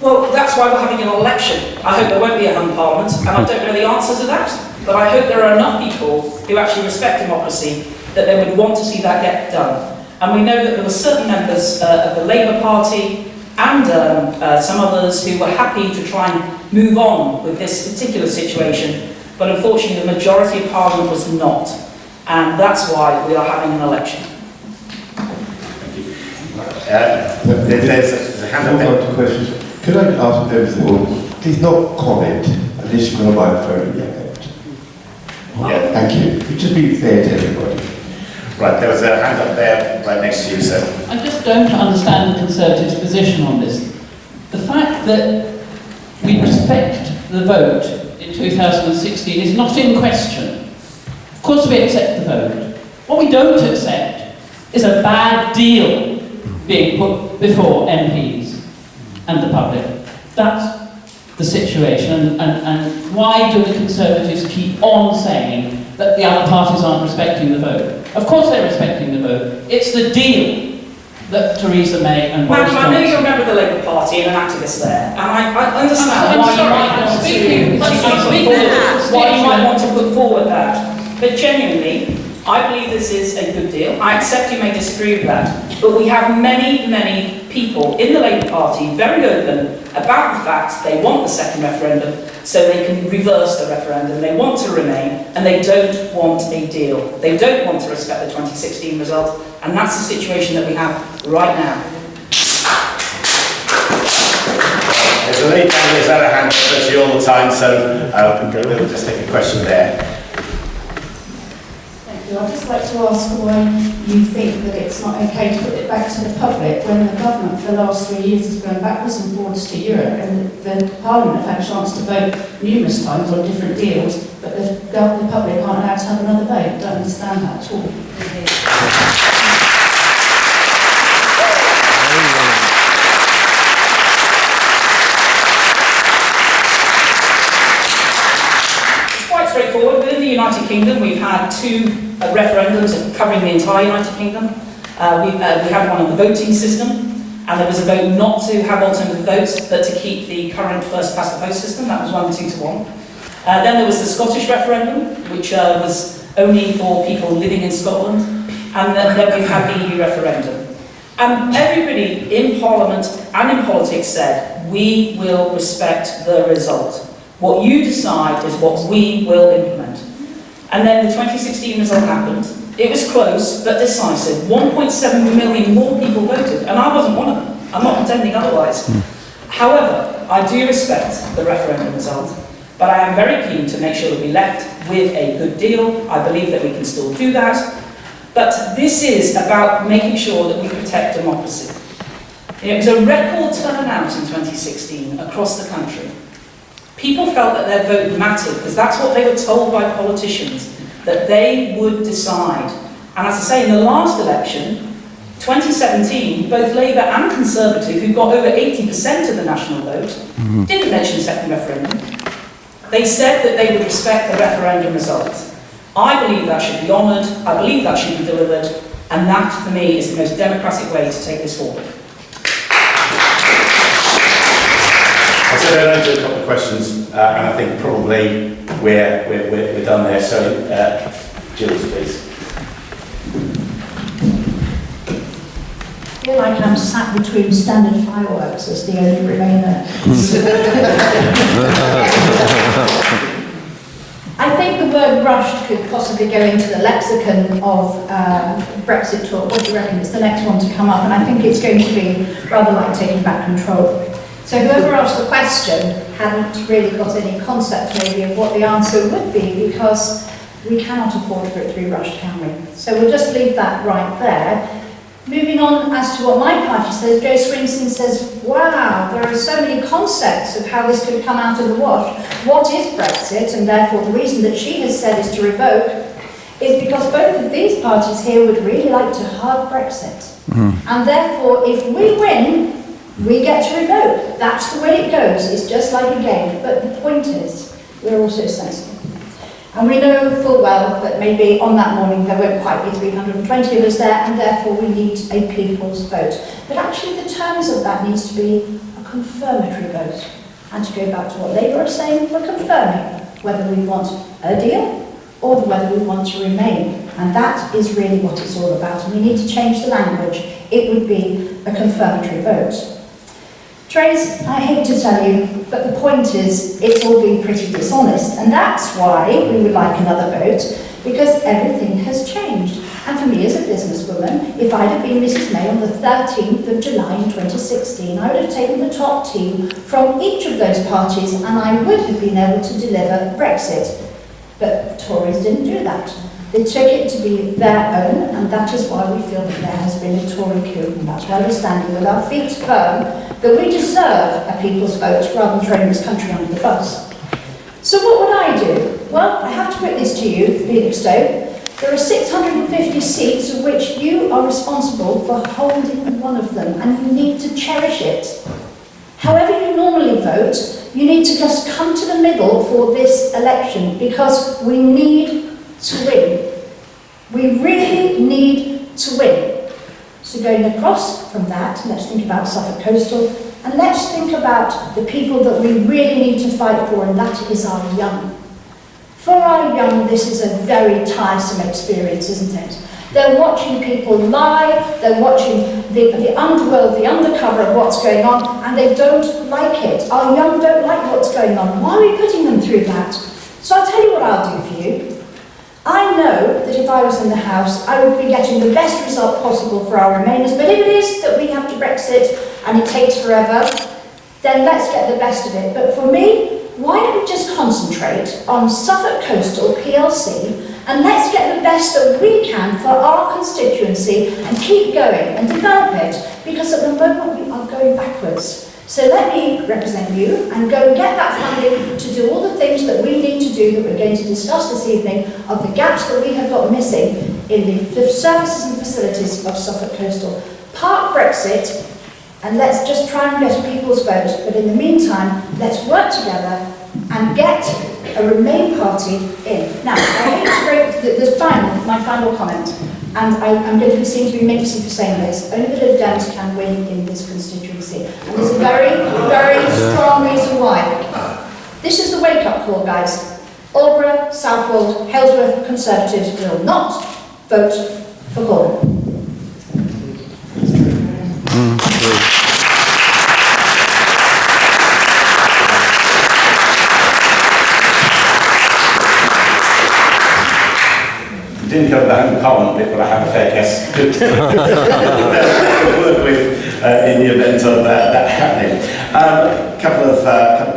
Well, that's why we're having an election. I hope there won't be a hung parliament, and I don't know the answer to that, but I hope there are enough people who actually respect democracy that they would want to see that get done. And we know that there were certain members of the Labour Party and some others who were happy to try and move on with this particular situation, but unfortunately the majority of Parliament was not. And that's why we are having an election. Thank you. There's a hand up there. Questions. Could I ask members of the audience, please not comment unless you've got a microphone in your hand. Yeah. Thank you. It'd just be fair to everybody. Right, there was a hand up there right next to you, sir. I just don't understand the Conservatives' position on this. The fact that we respect the vote in 2016 is not in question. Of course we accept the vote. What we don't accept is a bad deal being put before MPs and the public. That's the situation, and why do the Conservatives keep on saying that the other parties aren't respecting the vote? Of course they're respecting the vote. It's the deal that Theresa May and Boris Johnson... I know you're a member of the Labour Party and an activist there, and I understand why you might want to put forward that. But genuinely, I believe this is a good deal. I accept you may disagree with that, but we have many, many people in the Labour Party very open about the fact they want the second referendum so they can reverse the referendum. They want to remain, and they don't want a deal. They don't want to respect the 2016 result, and that's the situation that we have right now. There's a lady down there's had a hand especially all the time, so we'll just take a question there. I'd just like to ask why you think that it's not okay to put it back to the public when the government for the last 3 years has gone backwards and forwards to Europe, and the Parliament have had a chance to vote numerous times on different deals, but the public aren't allowed to have another vote. I don't understand that at all. It's quite straightforward. Within the United Kingdom, we've had two referendums covering the entire United Kingdom. We had one on the voting system, and there was a vote not to have alternative votes, but to keep the current first-past-the-post system. That was 1-2 to 1. Then there was the Scottish referendum, which was only for people living in Scotland, and then we've had the EU referendum. And everybody in Parliament and in politics said, we will respect the result. What you decide is what we will implement. And then the 2016 result happened. It was close, but decisive. 1.7 million more people voted, and I wasn't one of them. I'm not pretending otherwise. However, I do respect the referendum result, but I am very keen to make sure that we left with a good deal. I believe that we can still do that. But this is about making sure that we protect democracy. It was a record turnout in 2016 across the country. People felt that their vote mattered because that's what they were told by politicians, that they would decide. And as I say, in the last election, 2017, both Labour and Conservative, who got over 80% of the national vote, didn't mention second referendum. They said that they would respect the referendum result. I believe that should be honoured, I believe that should be delivered, and that, for me, is the most democratic way to take this forward. I said I'd answer a couple of questions, and I think probably we're done there. So, Jules, please. I feel like I'm sat between standard fireworks as the only Remainer. I think the word rushed could possibly go into the lexicon of Brexit talk. What do you reckon? It's the next one to come up, and I think it's going to be rather like taking back control. So whoever asked the question hadn't really got any concept maybe of what the answer would be, because we cannot afford for it to be rushed, can we? So we'll just leave that right there. Moving on as to what my party says, Jo Swinson says, wow, there are so many concepts of how this could come out of the wash. What is Brexit? And therefore the reason that she has said is to revoke is because both of these parties here would really like to hard Brexit. And therefore, if we win, we get to revoke. That's the way it goes. It's just like a game. But the point is, we're also sensible. And we know full well that maybe on that morning there won't quite be 320 of us there, and therefore we need a people's vote. But actually the terms of that needs to be a confirmatory vote. And to go back to what Labour are saying, we're confirming whether we want a deal or whether we want to remain. And that is really what it's all about. And we need to change the language. It would be a confirmatory vote. Trace, I hate to tell you, but the point is, it's all been pretty dishonest, and that's why we would like another vote, because everything has changed. And for me as a businesswoman, if I'd have been Mrs May on the 13th of July in 2016, I would have taken the top team from each of those parties, and I would have been able to deliver Brexit. But the Tories didn't do that. They took it to be their own, and that is why we feel that there has been a Tory coup, and that's why we're standing with our feet firm that we deserve a people's vote rather than throwing this country under the bus. So what would I do? Well, I have to put this to you, Felixstowe. There are 650 seats of which you are responsible for holding one of them, and you need to cherish it. However you normally vote, you need to just come to the middle for this election, because we need to win. We really need to win. So going across from that, let's think about Suffolk Coastal, and let's think about the people that we really need to fight for, and that is our young. For our young, this is a very tiresome experience, isn't it? They're watching people lie, they're watching the underworld, the undercover of what's going on, and they don't like it. Our young don't like what's going on. Why are we putting them through that? So I'll tell you what I'll do for you. I know that if I was in the House, I would be getting the best result possible for our Remainers, but if it is that we have to Brexit and it takes forever, then let's get the best of it. But for me, why don't we just concentrate on Suffolk Coastal PLC, and let's get the best that we can for our constituency and keep going and develop it, because at the moment we are going backwards. So let me represent you and go and get that funding to do all the things that we need to do, that we're going to discuss this evening, of the gaps that we have got missing in the services and facilities of Suffolk Coastal. Park Brexit, and let's just try and get a people's vote, but in the meantime, let's work together and get a Remain party in. Now, I hate to break my final comment, and I'm going to be seen to be mixing for saying this. Only the Lib Dems can win in this constituency, and there's a very, very strong reason why. This is the wake-up call, guys. Aldborough, Southwold, Halesworth Conservatives will not vote for Corbyn. didn't cover the home parliament bit, but I have a fair guess to work with in the event of that happening. Couple of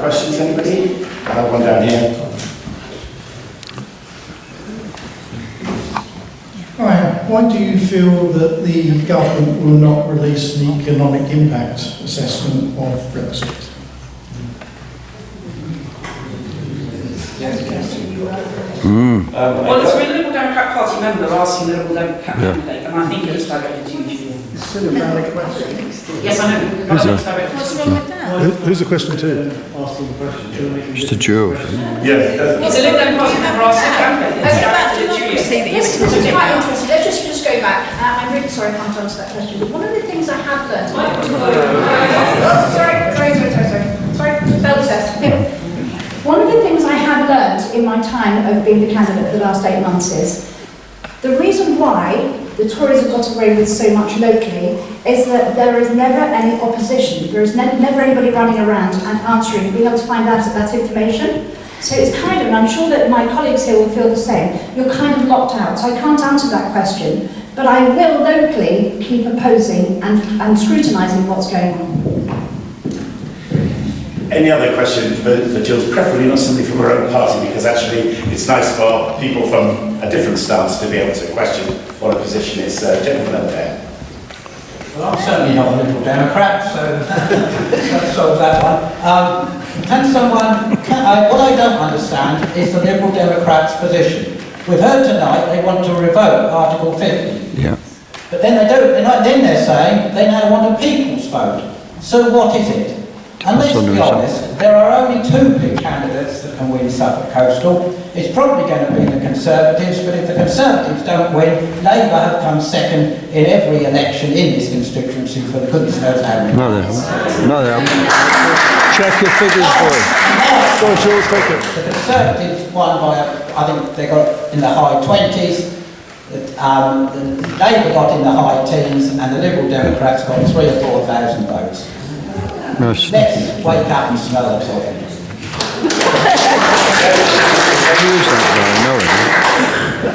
questions, anybody? One down here. Hi, why do you feel that the government will not release an economic impact assessment of Brexit? Well, it's a Liberal Democrat Party member asking the Liberal Democrat candidate, and I think it was directed to you. It's still a valid question. Yes, I know. But it's directed. What's wrong with that? Who's the question to? Mr. Joe. Yes. It's a Liberal Democrat Party member asking the candidate. It's directed to you. This is quite interesting. Let's just go back. I'm really sorry I can't answer that question. But one of the things I have learned... Sorry, Felixstowe. One of the things I have learned in my time of being the candidate for the last 8 months is the reason why the Tories have got away with so much locally is that there is never any opposition. There is never anybody running around and answering, being able to find out that information. So it's kind of, and I'm sure that my colleagues here will feel the same, you're kind of locked out. So I can't answer that question, but I will locally keep opposing and scrutinising what's going on. Any other questions for Jill's? Preferably not somebody from her own party, because actually it's nice for people from a different stance to be able to question what a position is. Gentleman over there. Well, I'm certainly not a Liberal Democrat, so that solves that one. Can someone, what I don't understand is the Liberal Democrats' position. We've heard tonight they want to revoke Article 50. Yeah. But then then they're saying they now want a people's vote. So what is it? And let's be honest, there are only 2 big candidates that can win Suffolk Coastal. It's probably going to be the Conservatives, but if the Conservatives don't win, Labour have come second in every election in this constituency for the goodness knows how many. No, they haven't. No, they haven't. Check your figures, boy. Go on, Jules, take it. The Conservatives won by, I think they got in the high 20s. The Labour got in the high teens, and the Liberal Democrats got 3,000 or 4,000 votes. Let's wake up and smell the coffee.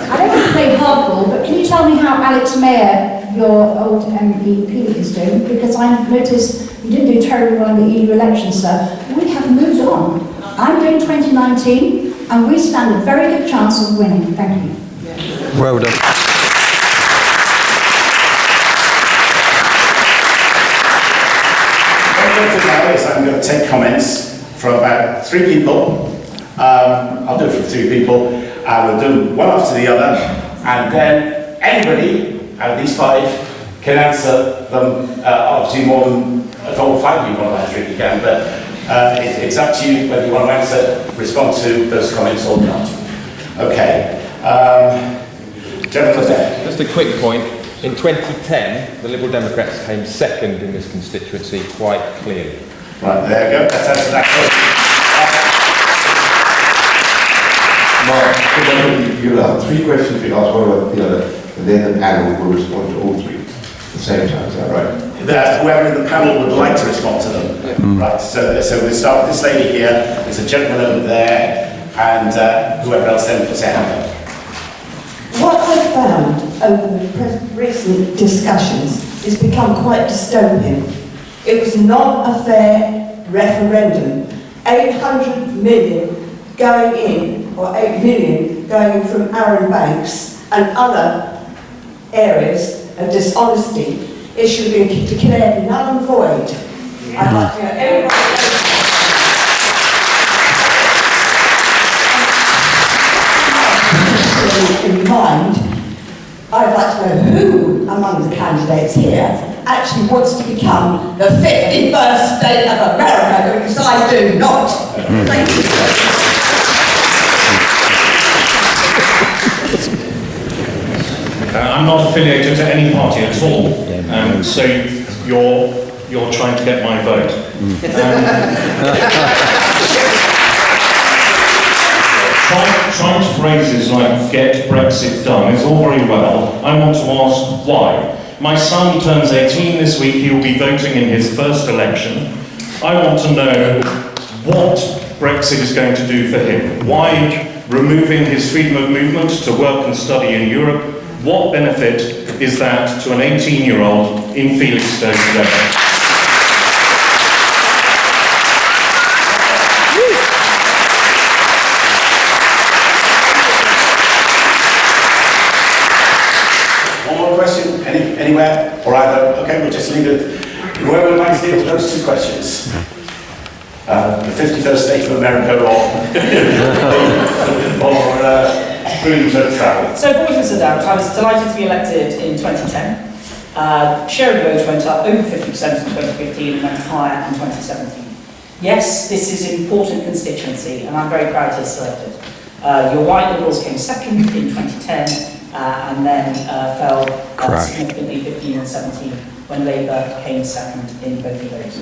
I don't want to play hardball, but can you tell me how Alex Mayer, your old MEP, is doing? Because I noticed you didn't do terribly well in the EU elections, sir. We have moved on. I'm doing 2019, and we stand a very good chance of winning. Thank you. Well done. I'm going to take comments from about 3 people. I'll do it from 3 people, and we'll do one after the other, and then anybody out of these 5 can answer them. Obviously, more than 5 people want to answer it, you can, but it's up to you whether you want to answer, respond to those comments or not. Okay. Gentlemen there. Just a quick point. In 2010, the Liberal Democrats came second in this constituency quite clearly. Right, there you go. Let's answer that question. Mark, you'll have 3 questions to ask one about the other, and then the panel will respond to all 3 at the same time. Is that right? Whoever in the panel would like to respond to them. Yeah. Right, so we'll start with this lady here, there's a gentleman over there, and whoever else then puts their hand up. What I've found over the recent discussions has become quite dystopian. It was not a fair referendum. 800 million going in, or 8 million going in from Arron Banks and other areas of dishonesty. It should be declared null and void. I'd like to know everybody in mind. I'd like to know who among the candidates here actually wants to become the 51st state of America, because I do not. Thank you. I'm not affiliated to any party at all, so you're trying to get my vote. Trying phrases like "get Brexit done" is all very well. I want to ask why. My son turns 18 this week. He will be voting in his first election. I want to know what Brexit is going to do for him. Why removing his freedom of movement to work and study in Europe. What benefit is that to an 18-year-old in Felixstowe today? Question? Anywhere? Or either? Okay, we'll just leave it. Whoever would like to deal with those two questions. The 51st state of America or freedom of travel. So, for reasons of doubt, I was delighted to be elected in 2010. Share of votes went up over 50% in 2015 and went higher in 2017. Yes, this is an important constituency, and I'm very proud to have served it. Your white Liberals came second in 2010. And then fell significantly 15 and 17 when Labour came second in both of those.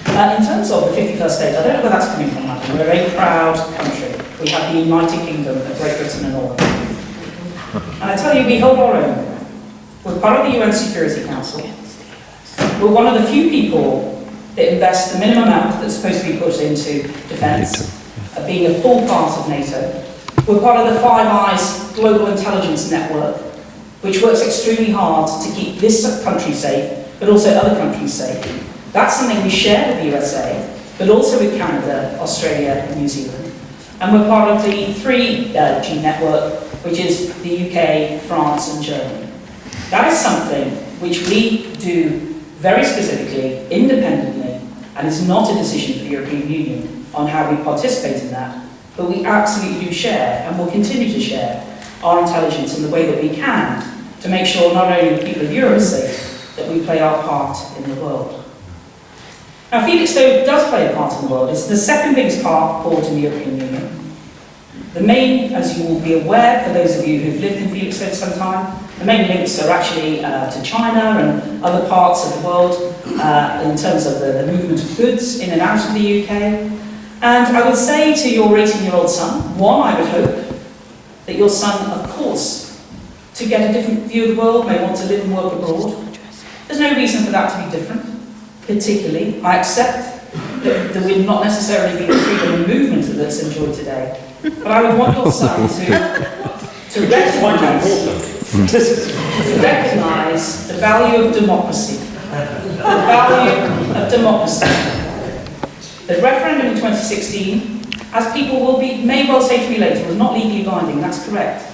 In terms of the 51st state, I don't know where that's coming from, Matthew. We're a very proud country. We have the United Kingdom of Great Britain and all. And I tell you, we hold our own. We're part of the UN Security Council. We're one of the few people that invest the minimum amount that's supposed to be put into defence, being a full part of NATO. We're part of the Five Eyes Global Intelligence Network, which works extremely hard to keep this country safe, but also other countries safe. That's something we share with the USA, but also with Canada, Australia, and New Zealand. And we're part of the 3G network, which is the UK, France, and Germany. That is something which we do very specifically, independently, and is not a decision for the European Union on how we participate in that. But we absolutely do share, and will continue to share, our intelligence in the way that we can to make sure not only the people of Europe are safe, that we play our part in the world. Now, Felixstowe does play a part in the world. It's the second biggest port in the European Union. The main, as you will be aware, for those of you who've lived in Felixstowe for some time, the main links are actually to China and other parts of the world in terms of the movement of goods in and out of the UK. And I would say to your 18-year-old son, one, I would hope that your son, of course, to get a different view of the world, may want to live and work abroad. There's no reason for that to be different, particularly. I accept that there would not necessarily be the freedom of movement that's enjoyed today. But I would want your son to recognise the value of democracy. The value of democracy. The referendum in 2016, as people may well say to me later, was not legally binding, that's correct.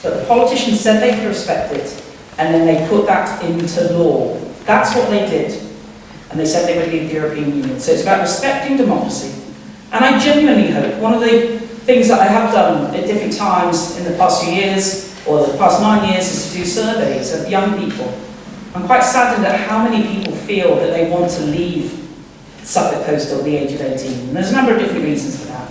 But the politicians said they could respect it, and then they put that into law. That's what they did. And they said they would leave the European Union. So it's about respecting democracy. And I genuinely hope, one of the things that I have done at different times in the past few years, or the past 9 years, is to do surveys of young people. I'm quite saddened at how many people feel that they want to leave Suffolk Coastal at the age of 18. And there's a number of different reasons for that.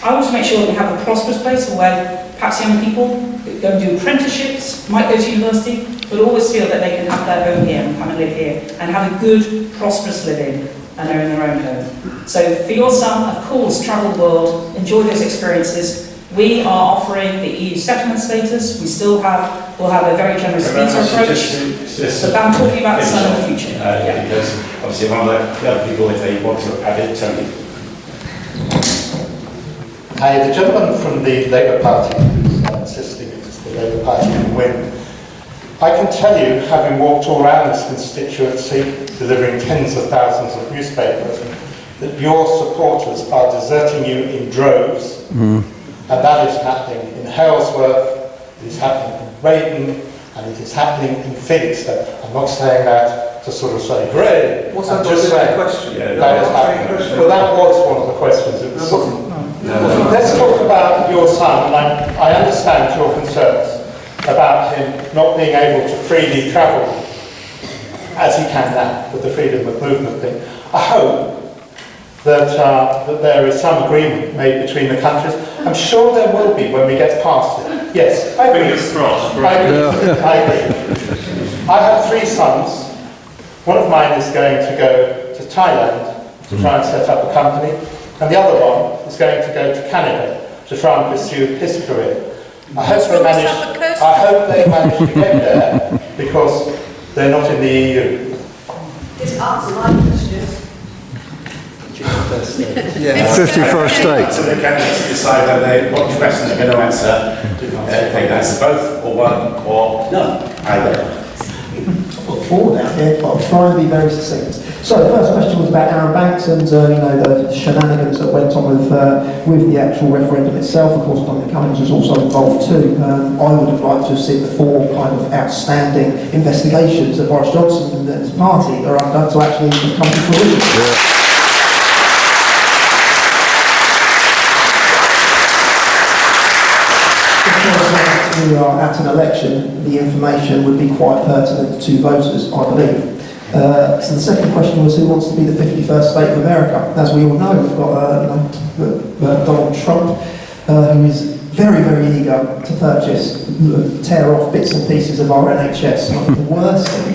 I want to make sure that we have a prosperous place where perhaps young people go and do apprenticeships, might go to university, but always feel that they can have their home here and come and live here and have a good, prosperous living and they're in their own home. So for your son, of course, travel the world, enjoy those experiences. We are offering the EU settlement status. We still will have a very generous visa approach. But I'm talking about the son in the future. Because obviously one of the other people, if they want to add it, Tony. Hi, the gentleman from the Labour Party who's insisting it's the Labour Party can win. I can tell you, having walked all around this constituency, delivering tens of thousands of newspapers, that your supporters are deserting you in droves. And that is happening in Halesworth, it is happening in Raydon, and it is happening in Felixstowe. I'm not saying that to sort of say, great, I'm just saying question? that is happening. Well, that was one of the questions. It was Let's talk about your son, and I understand your concerns about him not being able to freely travel as he can now with the freedom of movement thing. I hope that there is some agreement made between the countries. I'm sure there will be when we get past it. Yes, I agree. I agree. I have 3 sons. One of mine is going to go to Thailand to try and set up a company, and the other one is going to go to Canada to try and pursue his career. I hope they manage to get there because they're not in the EU. Just answer my question. Yeah. 51st state. So the candidates decide what question they're going to answer. They can answer both, or one, or none, either. I've got four down here, but I'll try and be very succinct. So the first question was about Aaron Banks and the shenanigans that went on with the actual referendum itself. Of course, Dominic Cummings was also involved too. I would have liked to have seen the four kind of outstanding investigations that Boris Johnson and his party are under to actually come to fruition. Yeah. We are at an election, the information would be quite pertinent to voters, I believe. So the second question was who wants to be the 51st state of America? As we all know, we've got Donald Trump, who is very, very eager to purchase, tear off bits and pieces of our NHS. And I think the worst thing,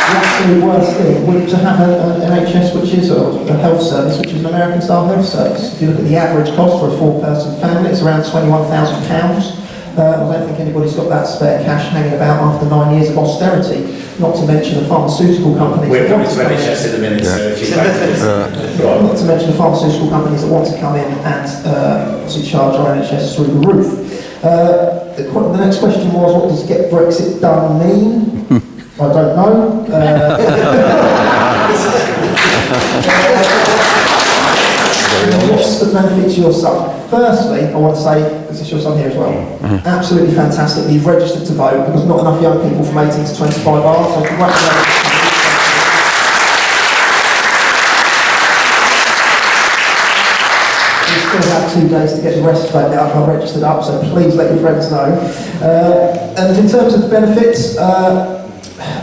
the absolute worst thing would be to have an NHS which is a health service, which is an American-style health service. If you look at the average cost for a four-person family, it's around £21,000. I don't think anybody's got that spare cash hanging about after 9 years of austerity, not to mention the pharmaceutical companies. We're coming to NHS in a minute, so if you'd like to... Not to mention the pharmaceutical companies that want to come in and obviously charge our NHS through the roof. The next question was, what does get Brexit done mean? I don't know. What's the benefit to your son? Firstly, I want to say, is this your son here as well? Absolutely fantastic. You've registered to vote because not enough young people from 18 to 25 are, so congratulations. We still have 2 days to get the rest of it out. I've registered up, so please let your friends know. And in terms of the benefits,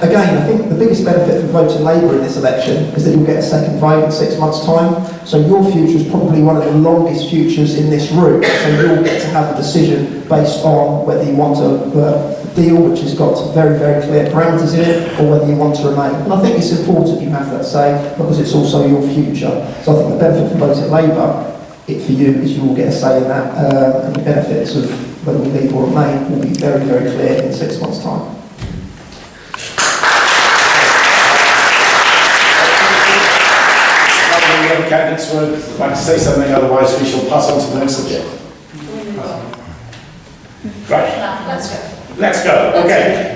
again, I think the biggest benefit for voting Labour in this election is that you'll get a second vote in 6 months' time. So your future is probably one of the longest futures in this route. So you'll get to have a decision based on whether you want a deal which has got very, very clear parameters in it, or whether you want to remain. And I think it's important you have that say because it's also your future. So I think the benefit for voting Labour, for you, is you will get a say in that, and the benefits of whether we leave or remain will be very, very clear in 6 months' time. Candidates would like to say something, otherwise we shall pass on to the next subject. Right. Let's go. Okay.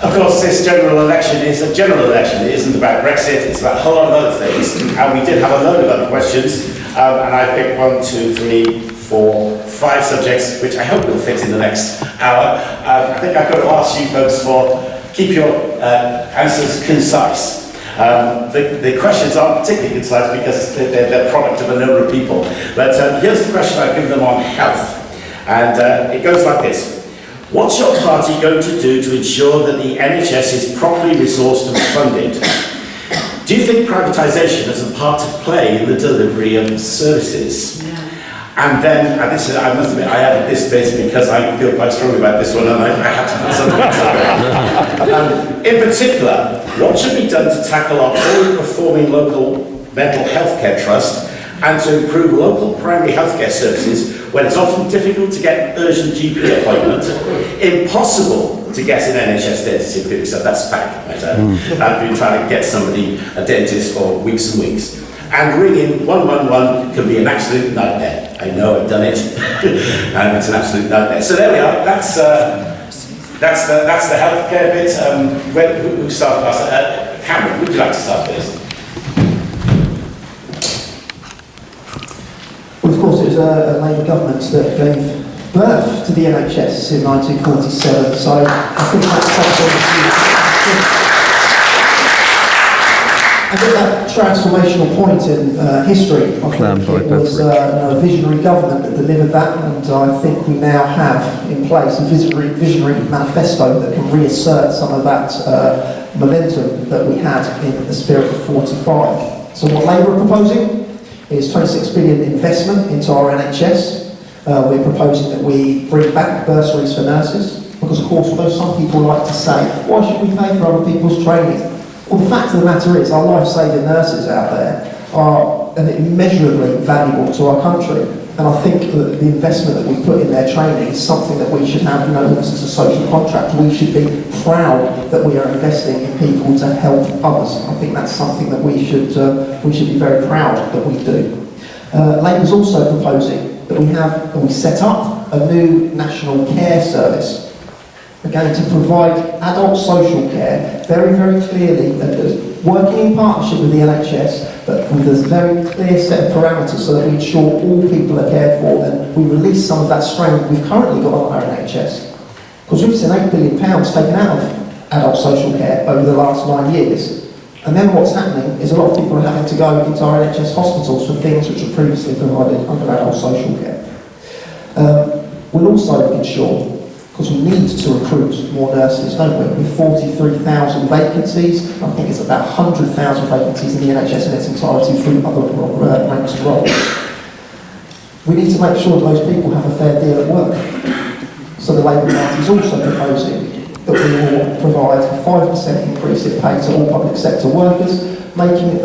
Of course, this general election is a general election. It isn't about Brexit, it's about a whole lot of other things. And we did have a load of other questions, and I picked 1, 2, 3, 4, 5 subjects, which I hope will fit in the next hour. I think I've got to ask you folks keep your answers concise. The questions aren't particularly concise because they're the product of a number of people. But here's the question I've given them on health. And it goes like this. What's your party going to do to ensure that the NHS is properly resourced and funded? Do you think privatisation has a part to play in the delivery of services? And then, I must admit, I added this bit because I feel quite strongly about this one and I had to put something else in particular, what should be done to tackle our poorly performing local mental health care trust and to improve local primary healthcare services when it's often difficult to get an urgent GP appointment, impossible to get an NHS dentist in Felixstowe, that's fact matter. I've been trying to get somebody a dentist for weeks and weeks. And ringing 111 can be an absolute nightmare. I know, I've done it, and it's an absolute nightmare. So there we are. That's the healthcare bit. Who started last? Cameron, would you like to start first? Well, of course, it was a Labour government that gave birth to the NHS in 1947. So I think that's something. I think that transformational point in history, I think it was a visionary government that delivered that, and I think we now have in place a visionary manifesto that can reassert some of that momentum that we had in the spirit of 45. So what Labour are proposing is 26 billion investment into our NHS. We're proposing that we bring back bursaries for nurses, because of course, although some people like to say, why should we pay for other people's training? Well, the fact of the matter is, our life-saving nurses out there are immeasurably valuable to our country. And I think that the investment that we put in their training is something that we should have, this is a social contract. We should be proud that we are investing in people to help others. I think that's something that we should be very proud that we do. Labour's also proposing that we set up a new national care service. Again, to provide adult social care very, very clearly, working in partnership with the NHS, but with a very clear set of parameters so that we ensure all people are cared for, and we release some of that strain that we've currently got on our NHS. Because we've seen £8 billion taken out of adult social care over the last 9 years. And then what's happening is a lot of people are having to go into our NHS hospitals for things which were previously provided under adult social care. We'll also ensure, because we need to recruit more nurses, don't we? With 43,000 vacancies, I think it's about 100,000 vacancies in the NHS in its entirety through other ranks and roles. We need to make sure that those people have a fair deal at work. So the Labour Party is also proposing that we will provide a 5% increase in pay to all public sector workers, making a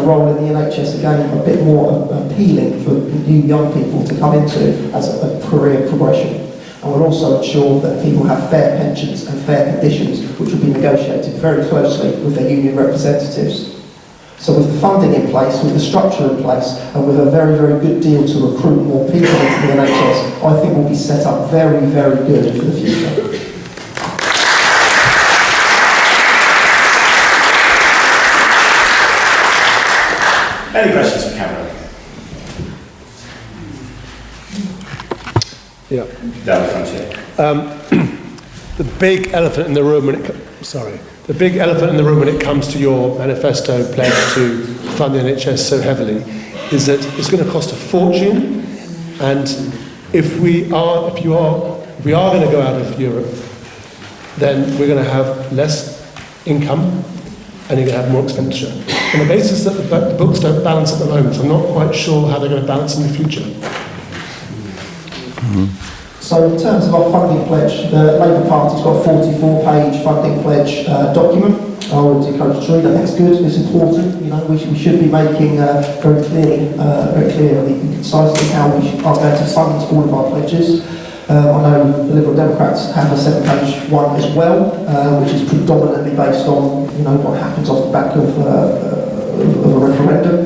role in the NHS again a bit more appealing for new young people to come into as a career progression. And we'll also ensure that people have fair pensions and fair conditions, which will be negotiated very closely with their union representatives. So with the funding in place, with the structure in place, and with a very, very good deal to recruit more people into the NHS, I think we'll be set up very, very good for the future. Any questions for Cameron? Yeah. Down the front here. The big elephant in the room when it comes to your manifesto pledge to fund the NHS so heavily is that it's going to cost a fortune, and if we are going to go out of Europe, then we're going to have less income and you're going to have more expenditure. On the basis that the books don't balance at the moment, so I'm not quite sure how they're going to balance in the future. So in terms of our funding pledge, the Labour Party's got a 44-page funding pledge document. I would encourage you to read. I think it's good, it's important. We should be making very clearly and concisely how we are going to fund all of our pledges. I know the Liberal Democrats have a 7-page one as well, which is predominantly based on what happens off the back of a referendum.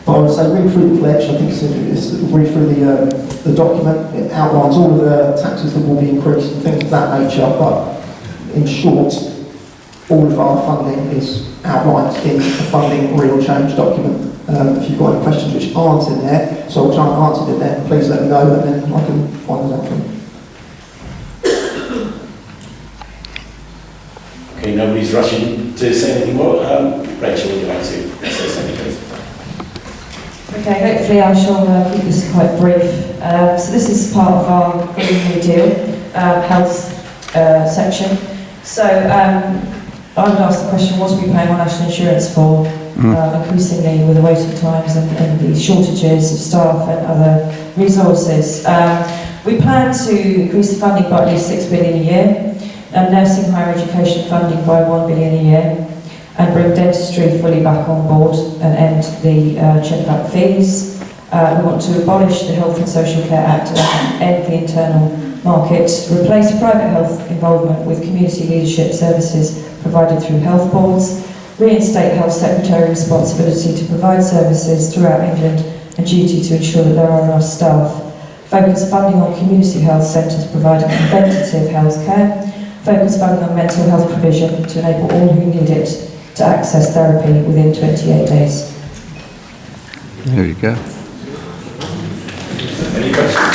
But I would say read through the pledge. I think it's read through the document. It outlines all of the taxes that will be increased and things of that nature. But in short, all of our funding is outlined in the funding real change document. If you've got any questions which aren't in there, so which aren't answered in there, please let me know and then I can find them out for you. Okay, nobody's rushing to say anything more. Rachel, would you like to say something, please? Okay, hopefully I shall keep this quite brief. So this is part of our Green New Deal health section. So I would ask the question, what are we paying our national insurance for? Increasingly with the waiting times and the shortages of staff and other resources. We plan to increase the funding by at least £6 billion a year, and nursing higher education funding by £1 billion a year, and bring dentistry fully back on board and end the check-up fees. We want to abolish the Health and Social Care Act and end the internal market, replace private health involvement with community leadership services provided through health boards, reinstate Health Secretary responsibility to provide services throughout England and duty to ensure that there are enough staff, focus funding on community health centres providing preventative health care, focus funding on mental health provision to enable all who need it to access therapy within 28 days. There you go. Any questions?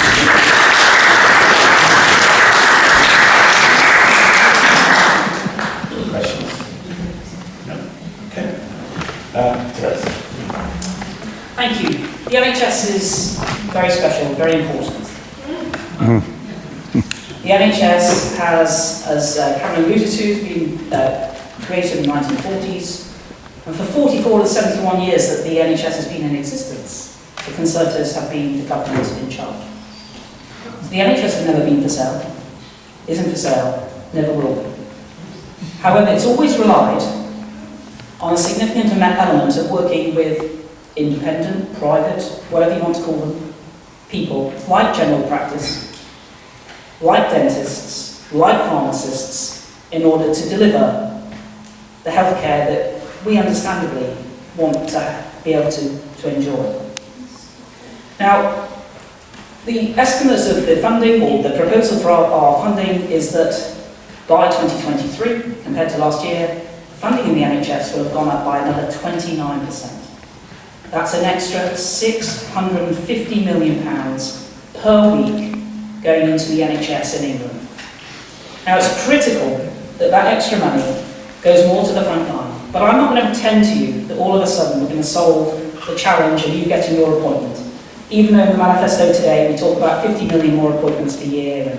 Thank you. The NHS is very special, very important. The NHS has, as Cameron alluded to, been created in the 1940s, and for 44 of the 71 years that the NHS has been in existence, the Conservatives have been the government in charge. The NHS has never been for sale, isn't for sale, never will be. However, it's always relied on a significant element of working with independent, private, whatever you want to call them, people like general practice, like dentists, like pharmacists, in order to deliver the healthcare that we understandably want to be able to enjoy. Now, the estimates of the funding, or the proposal for our funding, is that by 2023, compared to last year, funding in the NHS will have gone up by another 29%. That's an extra £650 million per week going into the NHS in England. Now, it's critical that that extra money goes more to the front line. But I'm not going to pretend to you that all of a sudden we're going to solve the challenge of you getting your appointment. Even though in the manifesto today we talk about 50 million more appointments per year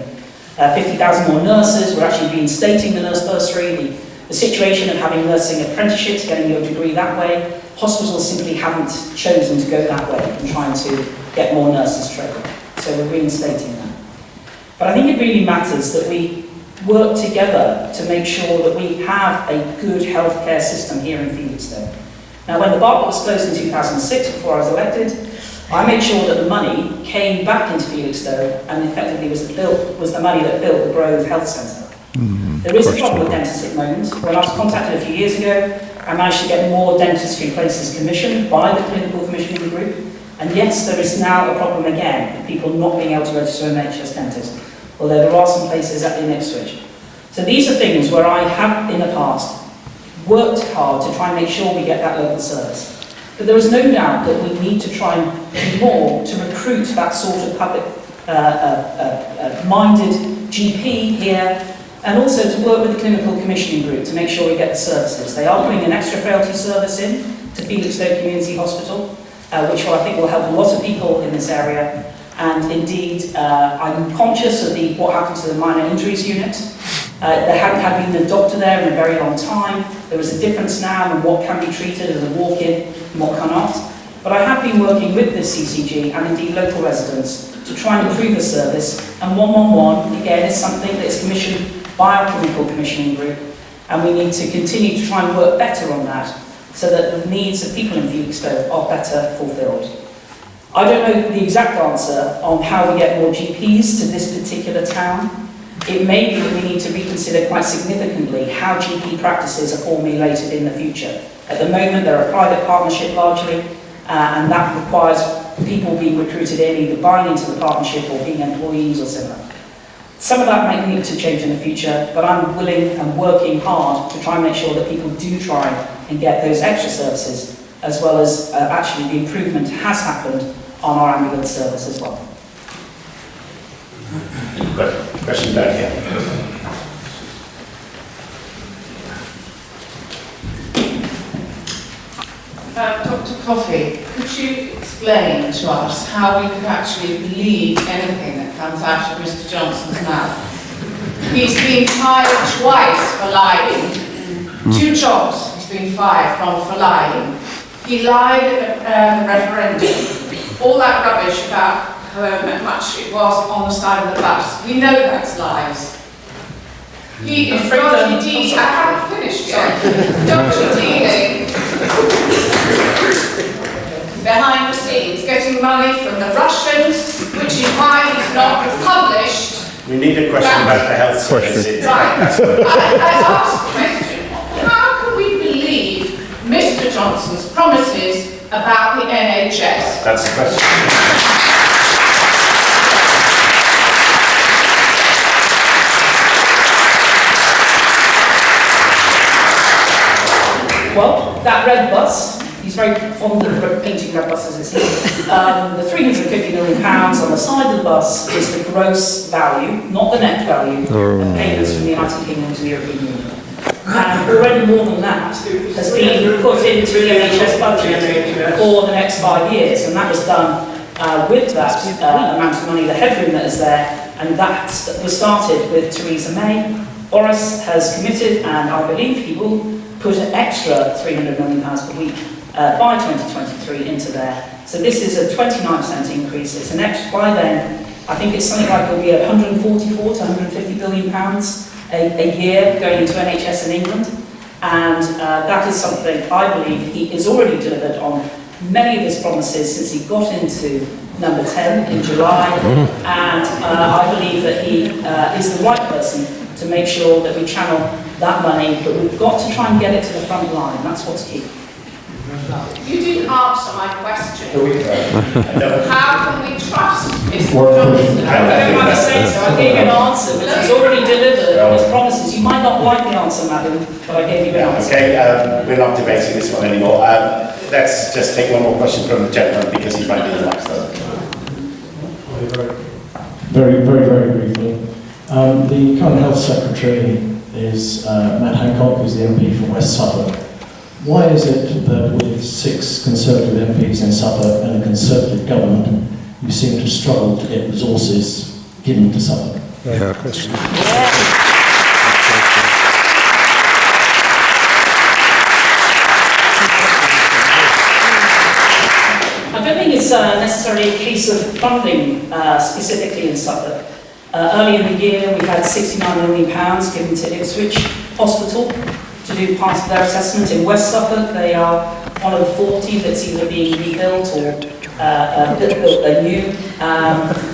and 50,000 more nurses, we're actually reinstating the nurse bursary, the situation of having nursing apprenticeships, getting your degree that way. Hospitals simply haven't chosen to go that way and trying to get more nurses trained. So we're reinstating that. But I think it really matters that we work together to make sure that we have a good healthcare system here in Felixstowe. Now, when the Barclay was closed in 2006, before I was elected, I made sure that the money came back into Felixstowe and effectively was the money that built the Grove Health Centre. There is a problem with dentists at the moment. When I was contacted a few years ago, I managed to get more dentistry places commissioned by the clinical commissioning group. And yes, there is now a problem again with people not being able to register an NHS dentist, although there are some places in Ipswich. So these are things where I have in the past worked hard to try and make sure we get that local service. But there is no doubt that we need to try and do more to recruit that sort of public-minded GP here, and also to work with the clinical commissioning group to make sure we get the services. They are putting an extra frailty service in to Felixstowe Community Hospital, which I think will help a lot of people in this area. And indeed, I'm conscious of what happened to the minor injuries unit. There hadn't been a doctor there in a very long time. There is a difference now in what can be treated as a walk-in and what cannot. But I have been working with the CCG and indeed local residents to try and improve the service. And 111, again, is something that is commissioned by our clinical commissioning group. And we need to continue to try and work better on that so that the needs of people in Felixstowe are better fulfilled. I don't know the exact answer on how we get more GPs to this particular town. It may be that we need to reconsider quite significantly how GP practices are formulated in the future. At the moment, they're a private partnership largely, and that requires people being recruited in, either buying into the partnership or being employees or similar. Some of that may need to change in the future, but I'm willing and working hard to try and make sure that people do try and get those extra services, as well as actually the improvement has happened on our ambulance service as well. Question back here. Dr. Coffey, could you explain to us how we could actually believe anything that comes out of Mr. Johnson's mouth? He's been fired twice for lying. 2 jobs he's been fired from for lying. He lied at the referendum. All that rubbish about however much it was on the side of the bus. We know that's lies. He is dodgy dealing. I haven't finished yet. Dodgy dealing behind the scenes, getting money from the Russians, which is why he's not published. We need a question about the health services. Right. I asked the question, how can we believe Mr. Johnson's promises about the NHS? That's the question. Well, that red bus, he's very fond of painting red buses, is he? The £350 million on the side of the bus is the gross value, not the net value, of payments from the United Kingdom to the European Union. And already more than that has been put into the NHS budget for the next 5 years, and that was done with that amount of money, the headroom that is there, and that was started with Theresa May. Boris has committed, and I believe he will put an extra £300 million per week by 2023 into there. So this is a 29% increase. It's an extra, by then, I think it's something like it'll be 144 to 150 billion pounds a year going into NHS in England. And that is something I believe he is already delivered on many of his promises since he got into number 10 in July, and I believe that he is the right person to make sure that we channel that money, but we've got to try and get it to the front line. That's what's key. You didn't answer my question. How can we trust Mr. Johnson? I don't have a sense, so I gave you an answer, which he's already delivered on his promises. You might not like the answer, madam, but I gave you an answer. Okay, we're not debating this one anymore. Let's just take one more question from the gentleman, because he's right in the next one. Very briefly. The current Health Secretary is Matt Hancock, who's the MP for West Suffolk. Why is it that with 6 Conservative MPs in Suffolk and a Conservative government, you seem to struggle to get resources given to Suffolk? Yeah, question. I don't think it's necessarily a case of funding specifically in Suffolk. Early in the year, we had £69 million given to Ipswich Hospital to do part of their assessment. In West Suffolk, they are one of the 40 that's either being rebuilt or built anew.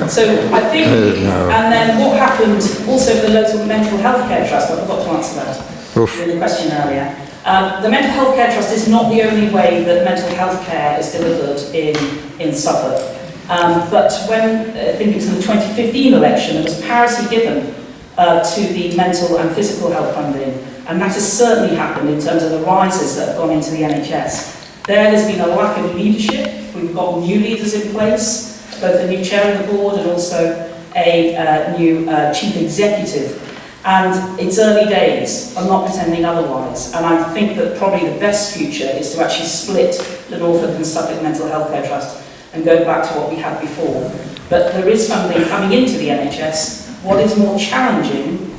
So I think, and then what happened also with the local mental health care trust, I forgot to answer that in the question earlier. The mental health care trust is not the only way that mental health care is delivered in Suffolk. But when thinking to the 2015 election, there was parity given to the mental and physical health funding, and that has certainly happened in terms of the rises that have gone into the NHS. There's been a lack of leadership. We've got new leaders in place, both a new chair of the board and also a new chief executive. And it's early days, I'm not pretending otherwise, and I think that probably the best future is to actually split the Norfolk and Suffolk Mental Health Care Trust and go back to what we had before. But there is funding coming into the NHS. What is more challenging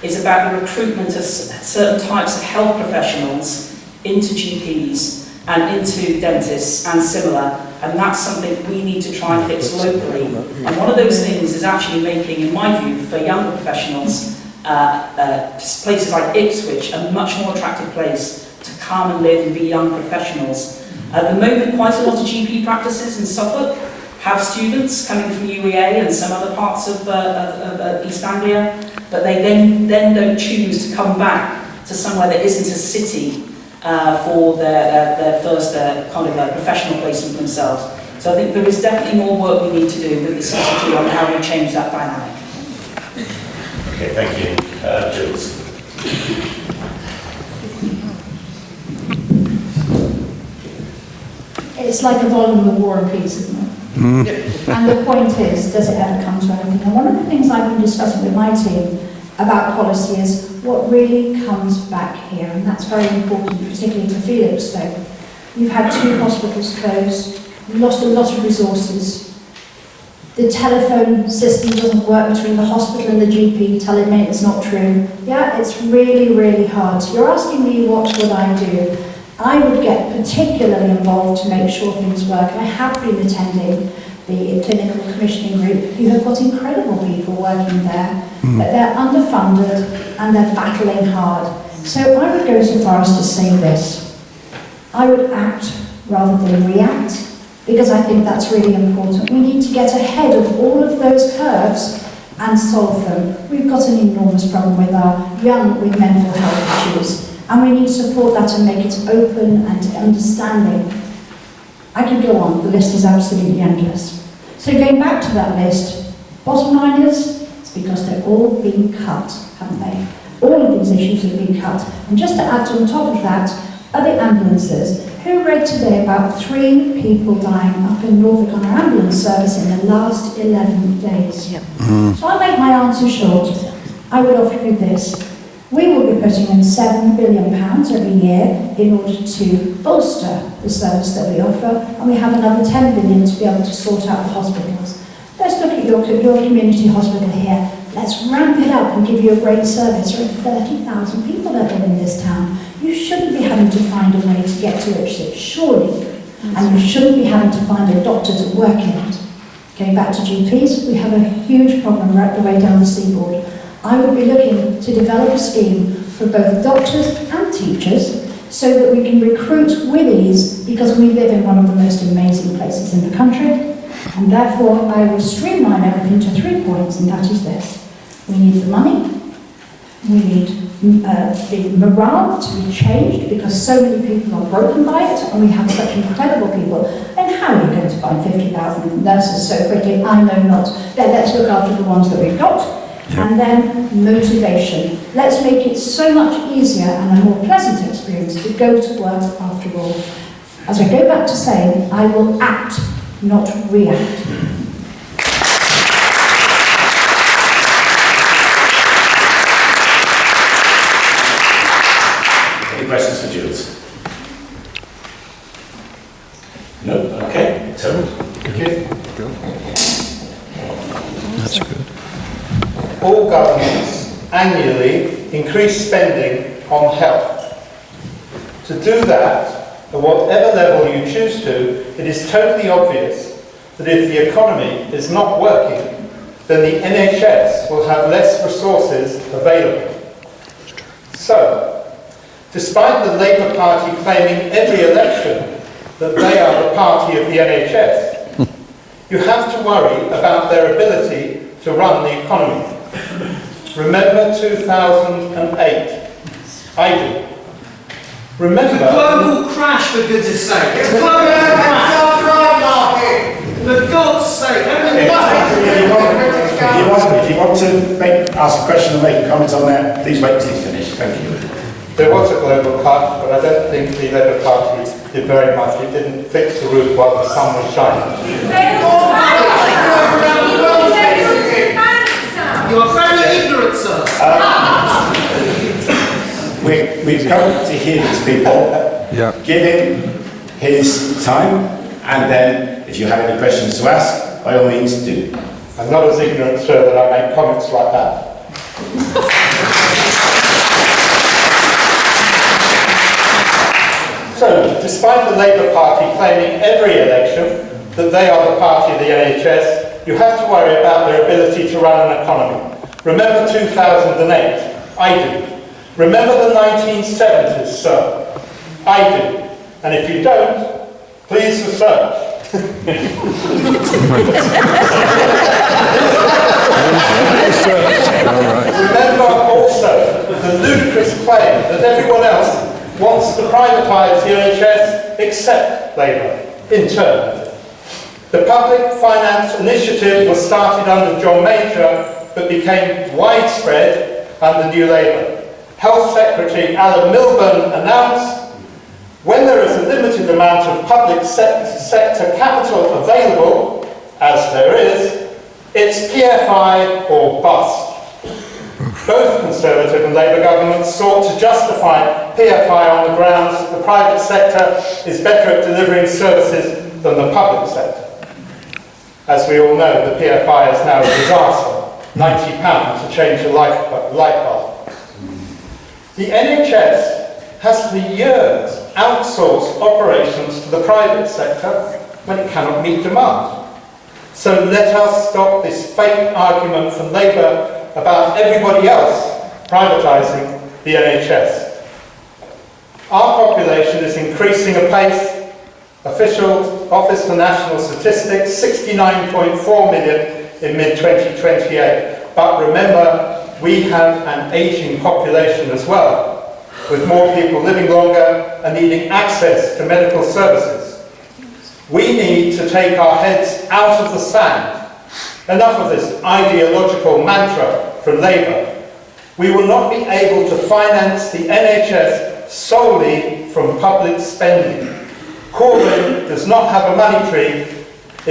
is about the recruitment of certain types of health professionals into GPs and into dentists and similar, and that's something we need to try and fix locally. And one of those things is actually making, in my view, for younger professionals, places like Ipswich a much more attractive place to come and live and be young professionals. At the moment, quite a lot of GP practices in Suffolk have students coming from UEA and some other parts of East Anglia, but they then don't choose to come back to somewhere that isn't a city for their first kind of professional placement themselves. So I think there is definitely more work we need to do with the CCT on how we change that dynamic. Okay, thank you. Jules. It's like a volume of War and Peace, isn't it? And the point is, does it ever come to anything? And one of the things I've been discussing with my team about policy is what really comes back here, and that's very important, particularly to Felixstowe. You've had 2 hospitals closed, you've lost a lot of resources. The telephone system doesn't work between the hospital and the GP, telling me it's not true. Yeah, it's really, really hard. So you're asking me what would I do? I would get particularly involved to make sure things work. I have been attending the clinical commissioning group. You have got incredible people working there, but they're underfunded and they're battling hard. So I would go so far as to say this. I would act rather than react, because I think that's really important. We need to get ahead of all of those curves and solve them. We've got an enormous problem with our young with mental health issues, and we need to support that and make it open and understanding. I could go on, the list is absolutely endless. So going back to that list, bottom line is, it's because they're all being cut, haven't they? All of these issues have been cut. And just to add on top of that, are the ambulances. Who read today about 3 people dying up in Norfolk on our ambulance service in the last 11 days? Yep. So I'll make my answer short. I would offer you this. We will be putting in £7 billion every year in order to bolster the service that we offer, and we have another £10 billion to be able to sort out the hospitals. Let's look at your community hospital here. Let's ramp it up and give you a great service. There are 30,000 people that live in this town. You shouldn't be having to find a way to get to Ipswich, surely. And you shouldn't be having to find a doctor to work in it. Going back to GPs, we have a huge problem right the way down the seaboard. I would be looking to develop a scheme for both doctors and teachers so that we can recruit with ease, because we live in one of the most amazing places in the country. And therefore, I will streamline everything to 3 points, and that is this. We need the money, we need the morale to be changed, because so many people are broken by it, and we have such incredible people. And how are you going to find 50,000 nurses so quickly? I know not. Then let's look after the ones that we've got. And then motivation. Let's make it so much easier and a more pleasant experience to go to work after all. As I go back to saying, I will act, not react. Any questions for Jules? No? Okay. So, Good. That's good. All governments annually increase spending on health. To do that, at whatever level you choose to, it is totally obvious that if the economy is not working, then the NHS will have less resources available. So, despite the Labour Party claiming every election that they are the party of the NHS, you have to worry about their ability to run the economy. Remember 2008? I do. Remember... The global crash, for goodness sake! It's global crash! Market! For God's sake! If you want to ask a question or make a comment on that, please wait till he's finished. Thank you. There was a global crash, but I don't think the Labour Party did very much. It didn't fix the roof while the sun was shining. You are very ignorant, sir. We've come to hear these people. Give him his time, and then if you have any questions to ask, by all means do. I'm not as ignorant, sir, that I make comments like that. So, despite the Labour Party claiming every election that they are the party of the NHS, you have to worry about their ability to run an economy. Remember 2008? I do. Remember the 1970s, sir? I do. And if you don't, please research. Remember also the ludicrous claim that everyone else wants to privatise the NHS except Labour, in turn. The Public Finance Initiative was started under John Major, but became widespread under New Labour. Health Secretary Alan Milburn announced, when there is a limited amount of public sector capital available, as there is, it's PFI or bust. Both Conservative and Labour governments sought to justify PFI on the grounds that the private sector is better at delivering services than the public sector. As we all know, the PFI is now a disaster. £90 to change a light bulb. The NHS has for years outsourced operations to the private sector when it cannot meet demand. So let us stop this fake argument from Labour about everybody else privatising the NHS. Our population is increasing apace. Official Office for National Statistics, 69.4 million in mid-2028. But remember, we have an ageing population as well, with more people living longer and needing access to medical services. We need to take our heads out of the sand. Enough of this ideological mantra from Labour. We will not be able to finance the NHS solely from public spending. Corbyn does not have a money tree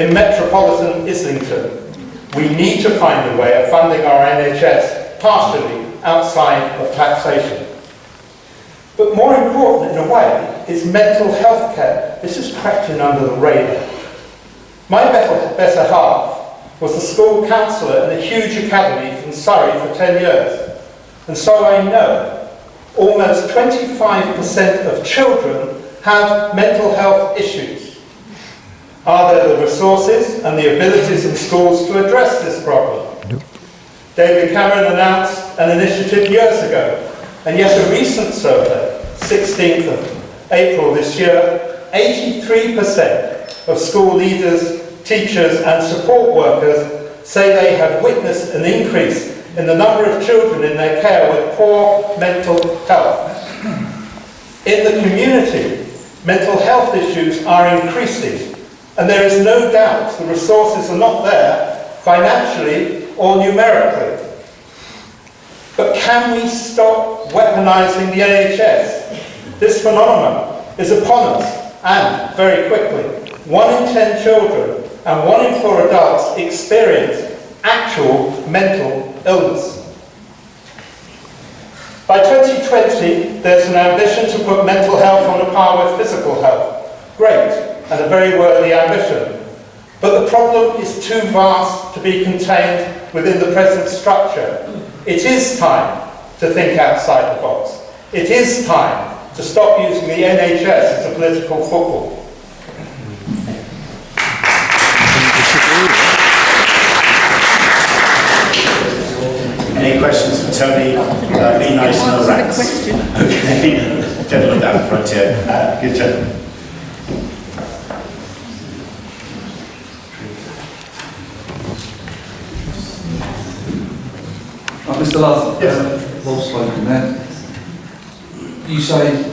in metropolitan Islington. We need to find a way of funding our NHS partially outside of taxation. But more important in a way is mental health care. This is crept in under the radar. My better half was the school counsellor in a huge academy in Surrey for 10 years. And so I know almost 25% of children have mental health issues. Are there the resources and the abilities in schools to address this problem? Nope. David Cameron announced an initiative years ago, and yet a recent survey 16th of April this year, 83% of school leaders, teachers and support workers say they have witnessed an increase in the number of children in their care with poor mental health. In the community, mental health issues are increasing, and there is no doubt the resources are not there financially or numerically. But can we stop weaponising the NHS? This phenomenon is upon us, and very quickly. 1 in 10 children and 1 in 4 adults experience actual mental illness. By 2020, there's an ambition to put mental health on a par with physical health. Great, and a very worthy ambition. But the problem is too vast to be contained within the present structure. It is time to think outside the box. It is time to stop using the NHS as a political football. Any questions for Tony? Be nice, no rants. Okay, gentleman down the front here. Good gentleman. Mr. Love, well spoken there. You say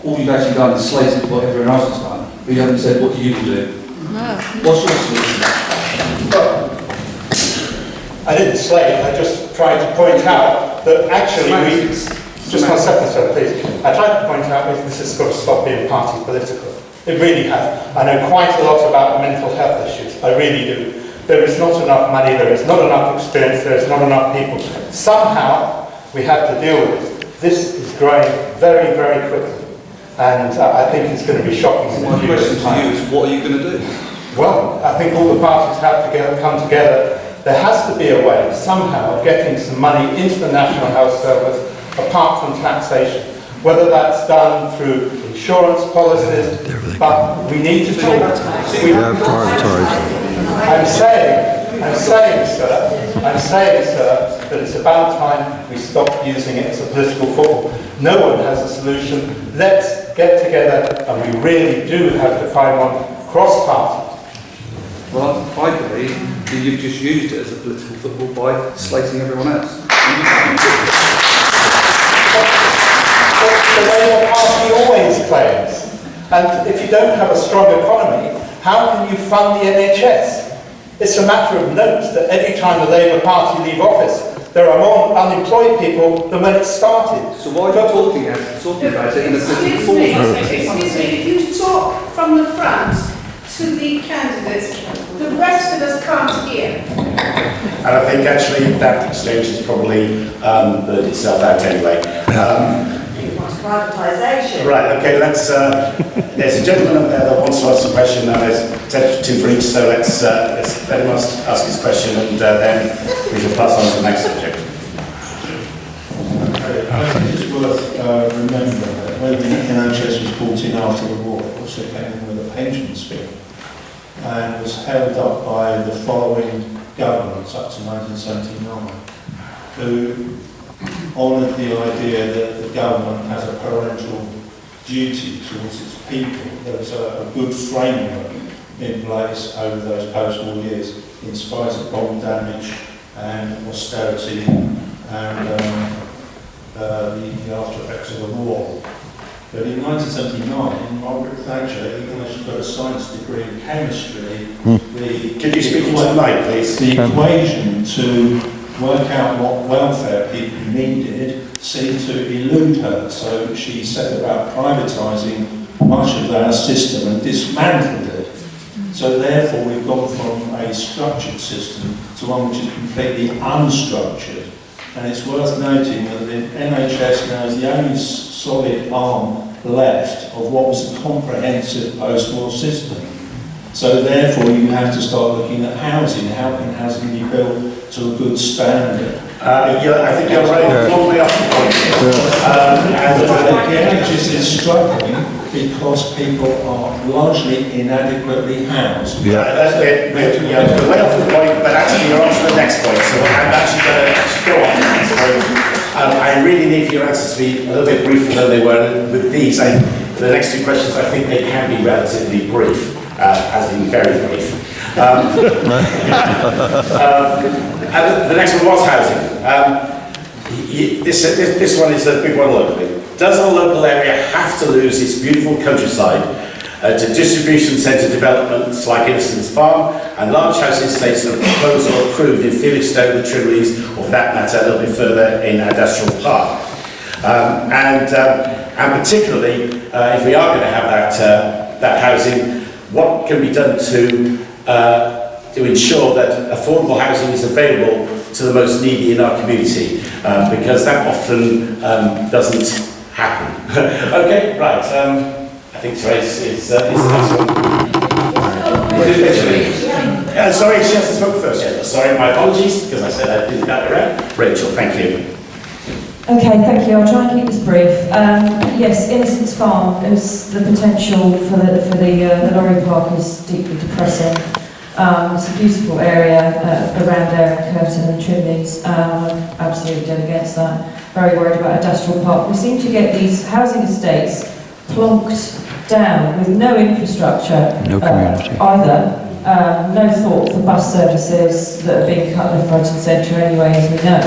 all you've actually done is slated what everyone else has done, but you haven't said what you will do. No. What's your solution? Well, I didn't slate, I just tried to point out that actually we... Just 1 second, sir, please. I tried to point out that this has got to stop being party political. It really has. I know quite a lot about mental health issues. I really do. There is not enough money, there is not enough experience, there is not enough people. Somehow, we have to deal with it. This is growing very, very quickly. And I think it's going to be shocking in a few years' time. My question to you is, what are you going to do? Well, I think all the parties have to come together. There has to be a way, somehow, of getting some money into the National Health Service, apart from taxation. Whether that's done through insurance policies, but we need to talk. I'm saying, sir, that it's about time we stop using it as a political football. No one has a solution. Let's get together, and we really do have to find one cross-party. Well, I believe that you've just used it as a political football by slating everyone else. The way your party always claims. And if you don't have a strong economy, how can you fund the NHS? It's a matter of note that every time the Labour Party leave office, there are more unemployed people than when it started. So why are you talking about it in a political football? Excuse me, if you talk from the front to the candidates, the rest of us can't hear. And I think actually that exchange is probably blurred itself out anyway. Privatisation. Right, okay, let's, there's a gentleman up there that wants to ask a question, and there's 2 for each, so let's let him ask his question, and then we can pass on to the next subject. I think it's worth remembering that when the NHS was brought in after the war, it also came in with a pension scheme, and was held up by the following governments up to 1979, who honoured the idea that the government has a parental duty towards its people. There was a good framework in place over those post-war years, in spite of bomb damage and austerity and the after effects of the war. But in 1979, Margaret Thatcher, even though she got a science degree in chemistry, Could you speak into the mic, please? The equation to work out what welfare people needed seemed to elude her, so she set about privatising much of our system and dismantled it. So therefore we've gone from a structured system to one which is completely unstructured. And it's worth noting that the NHS now is the only solid arm left of what was a comprehensive post-war system. So therefore you have to start looking at housing. How can housing be built to a good standard? I think you're right, long way off the point. And the NHS is struggling because people are largely inadequately housed. We're way off the point, but actually you're on to the next point, so I'm actually going to go on to the next point. I really need for your answers to be a little bit briefer than they were with these. The next two questions, I think they can be relatively brief, as in very brief. The next one was housing. This one is a big one locally. Does our local area have to lose its beautiful countryside to distribution centre developments like Innocence Farm and large housing estates that are proposed or approved in Felixstowe, the Trimleys, or for that matter a little bit further in Industrial Park? And particularly, if we are going to have that housing, what can be done to ensure that affordable housing is available to the most needy in our community? Because that often doesn't happen. Okay, right. I think Therese is the next one. Sorry, she has to spoke first. Yeah, sorry, my apologies, because I said I didn't get around. Rachel, thank you. Okay, thank you. I'll try and keep this brief. Yes, Innocence Farm is the potential for the lorry park is deeply depressing. It's a beautiful area around there in Curtin and Trimleys. Absolutely dead against that. Very worried about Industrial Park. We seem to get these housing estates plonked down with no infrastructure either. No thought for bus services that are being cut left, right and centre anyway, as we know.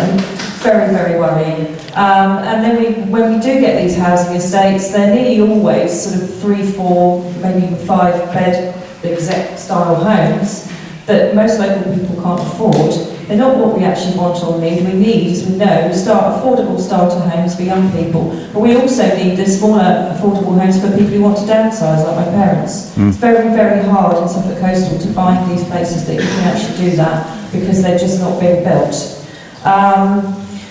Very, very worrying. And then when we do get these housing estates, they're nearly always sort of 3, 4, maybe even 5 bed exec style homes that most local people can't afford. They're not what we actually want or need. We need, as we know, affordable starter homes for young people. But we also need the smaller affordable homes for people who want to downsize, like my parents. It's very, very hard in Suffolk Coastal to find these places that you can actually do that because they're just not being built.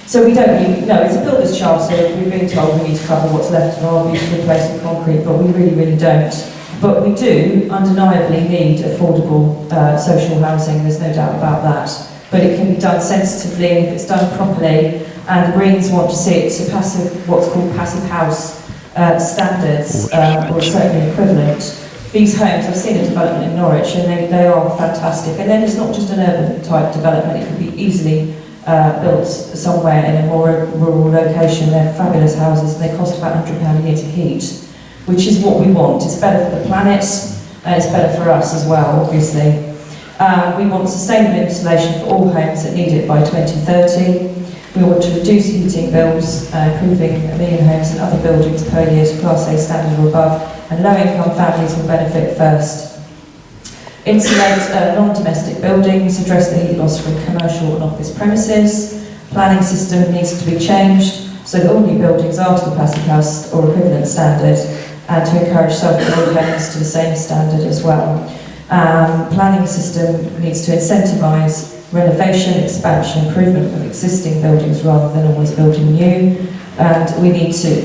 So we don't need, no, it's a builder's charter. We're being told we need to cover what's left of our beautiful place in concrete, but we really, really don't. But we do undeniably need affordable social housing, there's no doubt about that. But it can be done sensitively, and if it's done properly, and the Greens want to see it to what's called passive house standards, or certainly equivalent. These homes, I've seen a development in Norwich, and they are fantastic. And then it's not just an urban type development, it can be easily built somewhere in a more rural location. They're fabulous houses, and they cost about £100 a year to heat, which is what we want. It's better for the planet, and it's better for us as well, obviously. We want sustainable installation for all homes that need it by 2030. We want to reduce heating bills, improving 1 million homes and other buildings per year to Class A standard or above, and low-income families will benefit first. Insulate non-domestic buildings, address the heat loss from commercial and office premises. Planning system needs to be changed so that all new buildings are to the passive house or equivalent standard, and to encourage self-built homes to the same standard as well. Planning system needs to incentivise renovation, expansion, improvement of existing buildings rather than always building new. And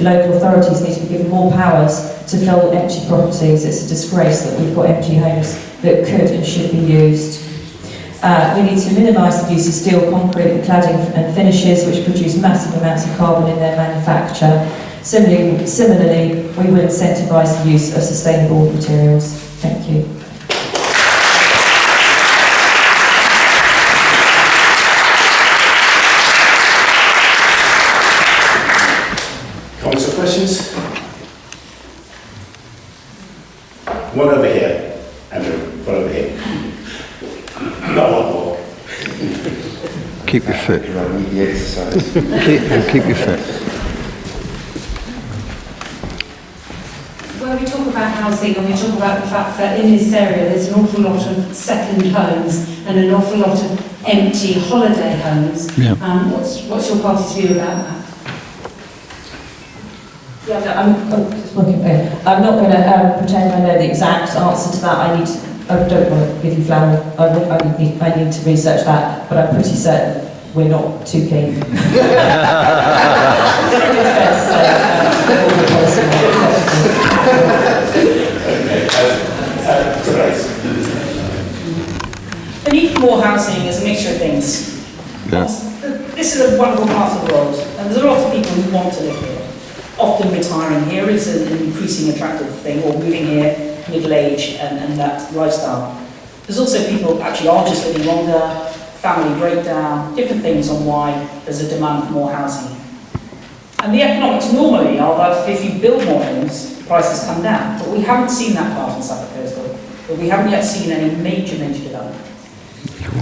local authorities need to be given more powers to fill empty properties. It's a disgrace that we've got empty homes that could and should be used. We need to minimise the use of steel, concrete and cladding and finishes which produce massive amounts of carbon in their manufacture. Similarly, we will incentivise the use of sustainable materials. Thank you. Comments or questions? One over here. Andrew, one over here. Not one more. Keep your fit. Need the exercise. keep your fit. When we talk about housing and we talk about the fact that in this area there's an awful lot of second homes and an awful lot of empty holiday homes, what's your party's view about that? Yeah, I'm not going to pretend I know the exact answer to that. I don't want to give you flannel. I need to research that, but I'm pretty certain we're not too keen. It's fair to say. The need for more housing is a mixture of things. This is a wonderful part of the world, and there's a lot of people who want to live here. Often retiring here is an increasing attractive thing, or moving here, middle age, and that lifestyle. There's also people who actually are just living longer, family breakdown, different things on why there's a demand for more housing. And the economics normally are that if you build more homes, prices come down. But we haven't seen that part in Suffolk Coastal. But we haven't yet seen any major development.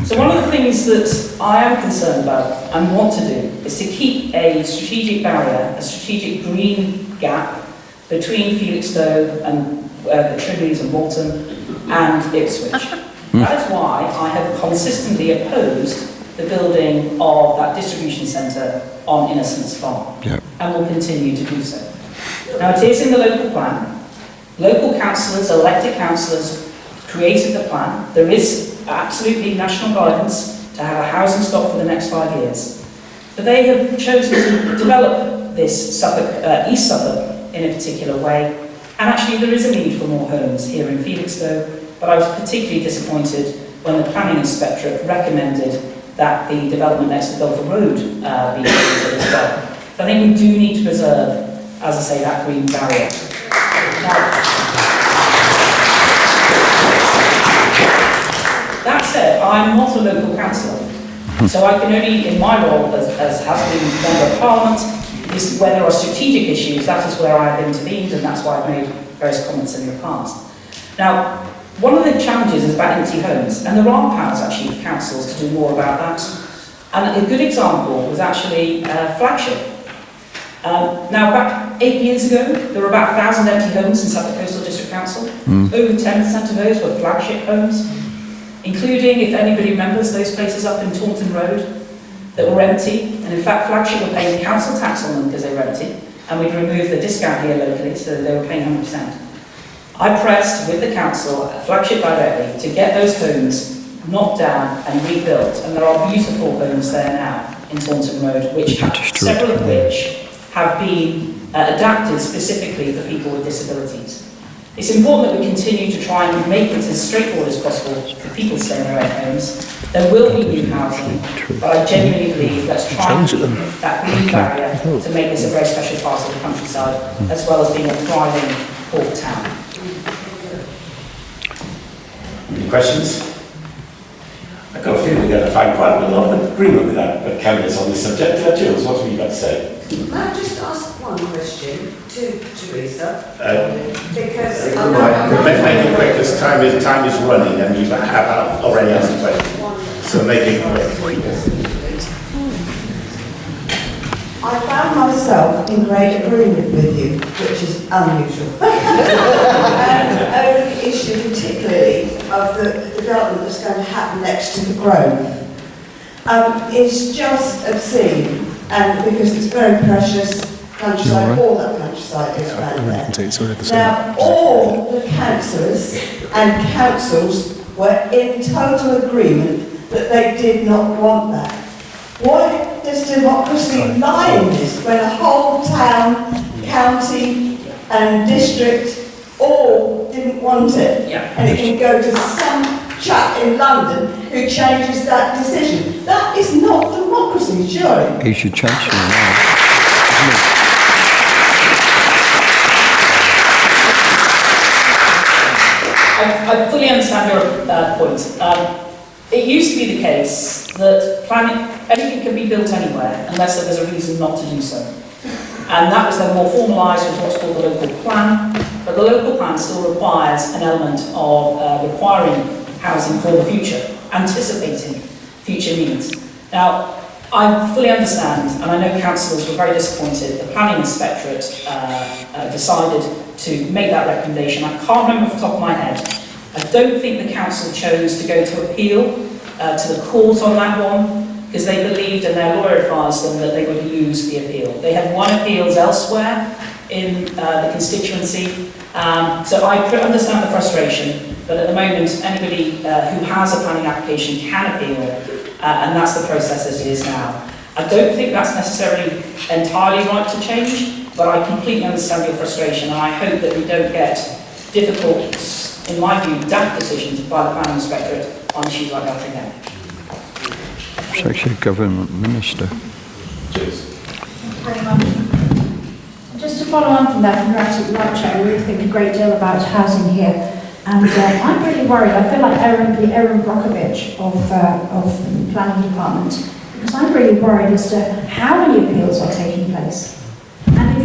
So one of the things that I am concerned about and want to do is to keep a strategic barrier, a strategic green gap between Felixstowe and the Trinleys and Morton and Ipswich. That is why I have consistently opposed the building of that distribution centre on Innocents Farm, and will continue to do so. Now it is in the local plan. Local councillors, elected councillors, created the plan. There is absolutely national guidance to have a housing stock for the next 5 years. But they have chosen to develop this Suffolk, East Suffolk in a particular way. And actually there is a need for more homes here in Felixstowe, but I was particularly disappointed when the planning inspectorate recommended that the development next to Gulford Road be considered as well. So I think we do need to preserve, as I say, that green barrier. That said, I'm not a local councillor, so I can only, in my role as has been Member of Parliament, is where there are strategic issues, that is where I have intervened, and that's why I've made various comments in the past. Now, one of the challenges is about empty homes, and there are plans actually for councils to do more about that. And a good example was actually Flagship. Now, about 8 years ago, there were about 1,000 empty homes in Suffolk Coastal District Council. Over 10% of those were flagship homes, including, if anybody remembers, those places up in Taunton Road that were empty. And in fact, Flagship were paying council tax on them because they were empty, and we'd removed the discount here locally, so they were paying 100%. I pressed with the council, Flagship directly, to get those homes knocked down and rebuilt, and there are beautiful homes there now in Taunton Road, which several of which have been adapted specifically for people with disabilities. It's important that we continue to try and make it as straightforward as possible for people to stay in their own homes. There will be new housing, but I genuinely believe let's try and keep that green barrier to make this a very special part of the countryside, as well as being a thriving port town. Any questions? I've got a feeling we're going to find quite a lot of agreement with our candidates on this subject. Jules, what have you got to say? May I just ask one question to Teresa? Because make it quick, because time is running, and you have already asked a question. So make it quick. I found myself in great agreement with you, which is unusual. Over the issue particularly of the development that's going to happen next to the Grove. It's just obscene, and because it's very precious countryside, all that countryside is around there. Now, all the councillors and councils were in total agreement that they did not want that. Why does democracy lie in this when a whole town, county and district all didn't want it? And it can go to some chap in London who changes that decision. That is not democracy, surely. He should change it now. I fully understand your point. It used to be the case that anything can be built anywhere unless there was a reason not to do so. And that was then more formalised with what's called the local plan. But the local plan still requires an element of requiring housing for the future, anticipating future needs. Now, I fully understand, and I know councillors were very disappointed, the planning inspectorate decided to make that recommendation. I can't remember off the top of my head. I don't think the council chose to go to appeal to the court on that one, because they believed, and their lawyer advised them, that they would lose the appeal. They had won appeals elsewhere in the constituency, so I understand the frustration, but at the moment anybody who has a planning application can appeal, and that's the process as it is now. I don't think that's necessarily entirely right to change, but I completely understand your frustration, and I hope that we don't get difficult, in my view, daft decisions by the planning inspectorate on issues like that again. It's actually a government minister. Just to follow on from that, you're absolutely right, Chair. I really think a great deal about housing here. And I'm really worried. I feel like Erin Brockovich of the Planning Department, because I'm really worried as to how many appeals are taking place.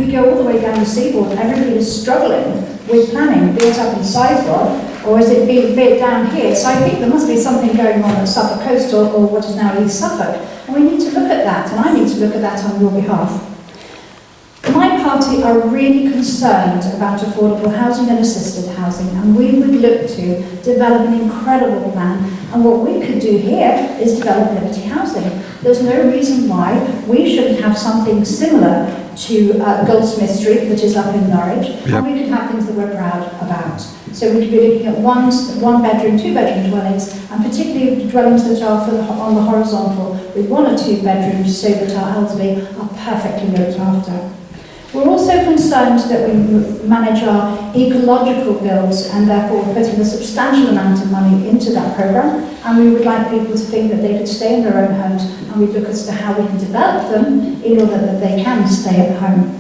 you go all the way down the seaboard, everybody is struggling with planning, be it up in Sidewell, or is it be it down here? So I think there must be something going on at Suffolk Coastal, or what is now East Suffolk, and we need to look at that, and I need to look at that on your behalf. My party are really concerned about affordable housing and assisted housing, and we would look to develop an incredible plan, and what we could do here is develop Liberty Housing. There's no reason why we shouldn't have something similar to Goldsmith Street that is up in Norwich, and we could have things that we're proud about. So we could be looking at one bedroom, 2 bedroom dwellings, and particularly dwellings that are on the horizontal with 1 or 2 bedrooms so that our elderly are perfectly looked after. We're also concerned that we manage our ecological builds, and therefore we're putting a substantial amount of money into that programme, and we would like people to think that they could stay in their own homes, and we'd look as to how we can develop them in order that they can stay at home.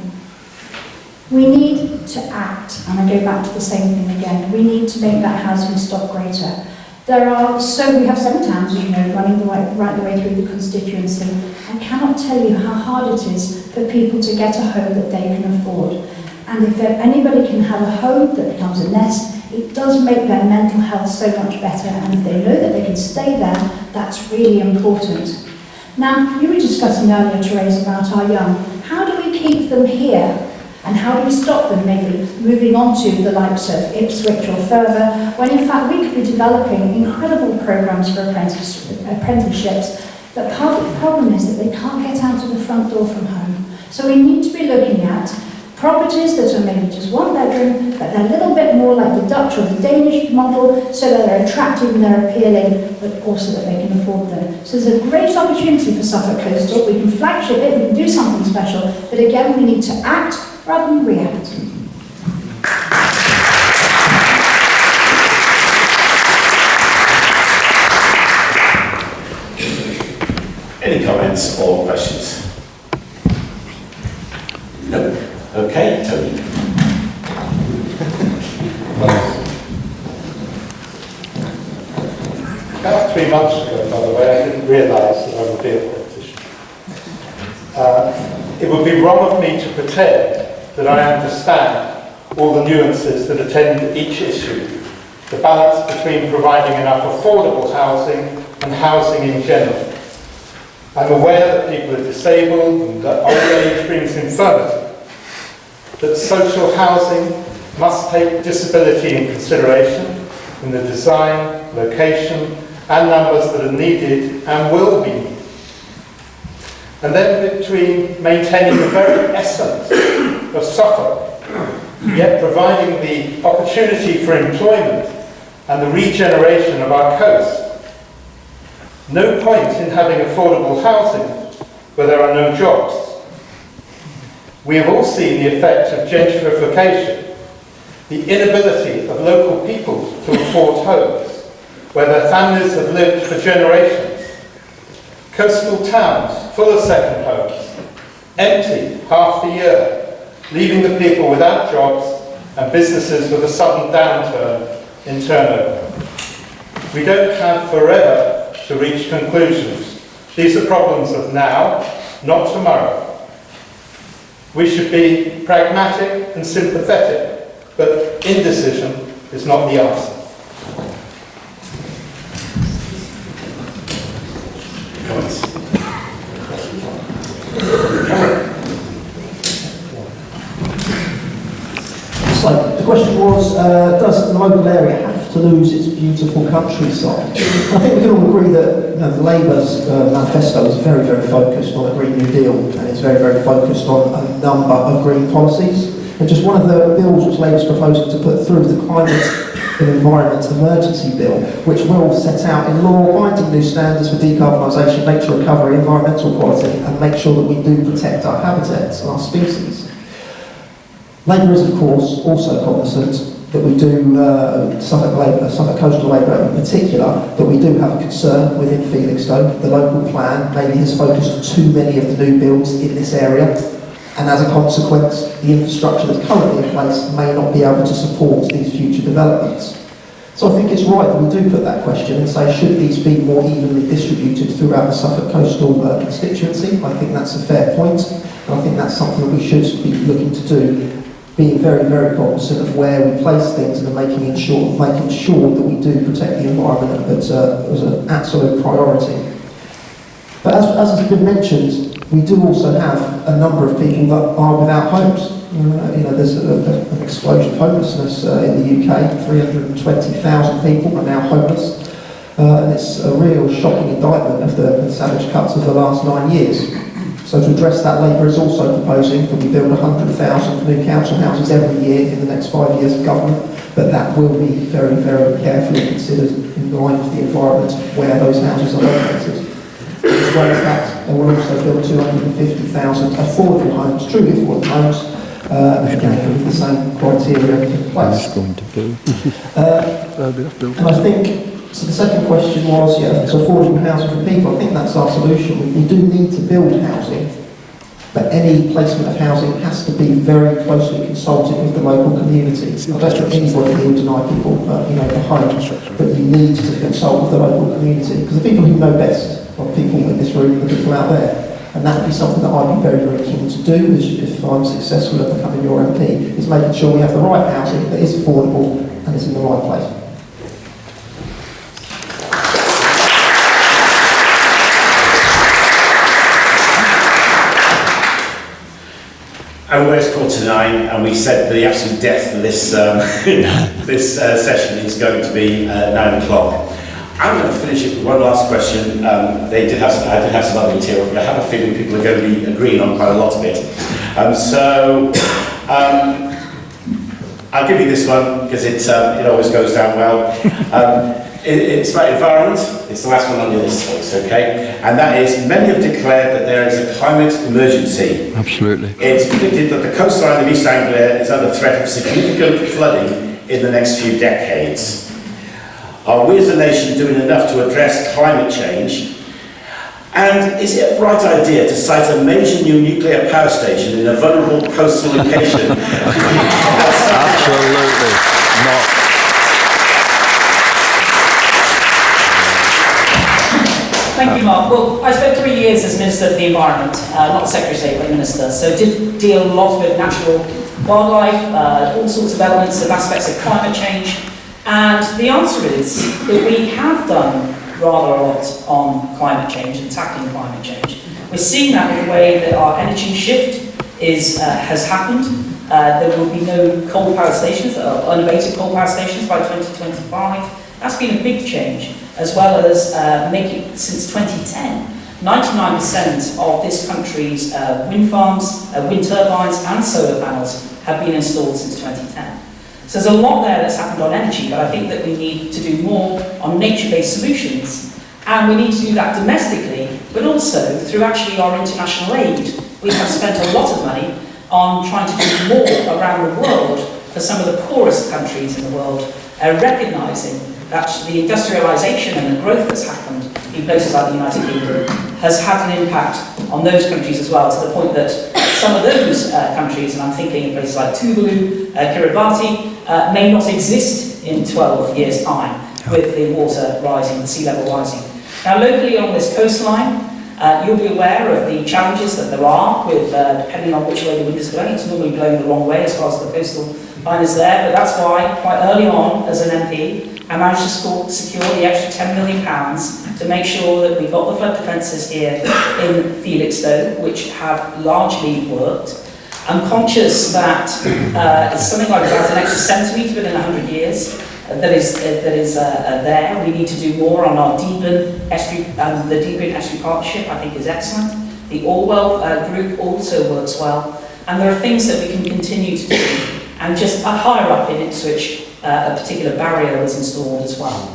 We need to act, and I go back to the same thing again, we need to make that housing stock greater. We have 7 towns, you know, running right the way through the constituency. I cannot tell you how hard it is for people to get a home that they can afford. And if anybody can have a home that becomes a nest, it does make their mental health so much better. And if they know that they can stay there, that's really important. Now, you were discussing earlier, Therese, about our young. How do we keep them here? And how do we stop them maybe moving on to the likes of Ipswich or further, when in fact we could be developing incredible programmes for apprenticeships, but part of the problem is that they can't get out of the front door from home. So we need to be looking at properties that are maybe just 1 bedroom, but they're a little bit more like the Dutch or the Danish model, so that they're attractive and they're appealing, but also that they can afford them. So there's a great opportunity for Suffolk Coastal. We can flagship it, we can do something special, but again we need to act rather than react. Any comments or questions? No. Okay, Tony. About 3 months ago, by the way, I didn't realise that I would be a politician. It would be wrong of me to pretend that I understand all the nuances that attend each issue, the balance between providing enough affordable housing and housing in general. I'm aware that people are disabled and that old age brings infirmity, that social housing must take disability in consideration in the design, location and numbers that are needed and will be needed. And then between maintaining the very essence of Suffolk, yet providing the opportunity for employment and the regeneration of our coast. No point in having affordable housing where there are no jobs. We have all seen the effect of gentrification, the inability of local people to afford homes where their families have lived for generations. Coastal towns full of second homes, empty half the year, leaving the people without jobs and businesses with a sudden downturn in turnover. We don't have forever to reach conclusions. These are problems of now, not tomorrow. We should be pragmatic and sympathetic, but indecision is not the answer. So the question was, does the local area have to lose its beautiful countryside? I think we can all agree that the Labour's manifesto is very, very focused on a Green New Deal, and it's very, very focused on a number of green policies. And just one of the bills which Labour's proposing to put through, the Climate and Environment Emergency Bill, which will set out in law binding new standards for decarbonisation, nature recovery, environmental quality, and make sure that we do protect our habitats and our species. Labour is, of course, also cognizant that we do, Suffolk Coastal Labour in particular, that we do have a concern within Felixstowe. The local plan maybe has focused too many of the new builds in this area, and as a consequence, the infrastructure that's currently in place may not be able to support these future developments. So I think it's right that we do put that question and say, should these be more evenly distributed throughout the Suffolk coastal constituency? I think that's a fair point, and I think that's something that we should be looking to do, being very, very cognizant of where we place things and making sure that we do protect the environment as an absolute priority. But as has been mentioned, we do also have a number of people that are without homes. There's an explosion of homelessness in the UK. 320,000 people are now homeless. And it's a real shocking indictment of the savage cuts of the last 9 years. So to address that, Labour is also proposing that we build 100,000 new council houses every year in the next 5 years of government, but that will be very, very carefully considered in line with the environment where those houses are located. As well as that, they will also build 250,000 affordable homes, truly affordable homes, again with the same criteria in place. And I think, so the second question was, so affordable housing for people, I think that's our solution. We do need to build housing, but any placement of housing has to be very closely consulted with the local community. I don't think anybody here will deny people, the home, but you need to consult with the local community, because the people who know best are people in this room and the people out there. And that would be something that I'd be very, very keen to do if I'm successful at becoming your MP, is making sure we have the right housing that is affordable and is in the right place. And we're at 9:15, and we said the absolute death for this this session is going to be 9 o'clock. I'm going to finish it with one last question. I did have some other material, but I have a feeling people are going to be agreeing on quite a lot of it. I'll give you this one because it always goes down well. It's about environment. It's the last one on your list, folks, okay? And that is, many have declared that there is a climate emergency. Absolutely. It's predicted that the coastline of East Anglia is under threat of significant flooding in the next few decades. Are we as a nation doing enough to address climate change? And is it a bright idea to site a major new nuclear power station in a vulnerable coastal location? Absolutely not. Thank you, Mark. Well, I spent 3 years as Minister for the Environment, not Secretary of State, but Minister, so did deal a lot with natural wildlife, all sorts of elements of aspects of climate change, and the answer is that we have done rather a lot on climate change and tackling climate change. We're seeing that in the way that our energy shift has happened. There will be no coal power stations, unabated coal power stations by 2025. That's been a big change, as well as making, since 2010, 99% of this country's wind farms, wind turbines and solar panels have been installed since 2010. So there's a lot there that's happened on energy, but I think that we need to do more on nature-based solutions, and we need to do that domestically, but also through actually our international aid. We have spent a lot of money on trying to do more around the world for some of the poorest countries in the world, recognising that the industrialisation and the growth that's happened in places like the United Kingdom has had an impact on those countries as well, to the point that some of those countries, and I'm thinking of places like Tuvalu, Kiribati, may not exist in 12 years' time with the water rising, the sea level rising. Now, locally on this coastline, you'll be aware of the challenges that there are with, depending on which way the wind is blowing. It's normally blowing the wrong way as far as the coastal line is there, but that's why, quite early on as an MP, I managed to secure the extra £10 million to make sure that we got the flood defences here in Felixstowe, which have largely worked. I'm conscious that it's something like about an extra centimetre within 100 years that is there. We need to do more on our Deepen Estuary, the Deepen Estuary Partnership, I think, is excellent. The Orwell group also works well, and there are things that we can continue to do. And just higher up in Ipswich, a particular barrier was installed as well.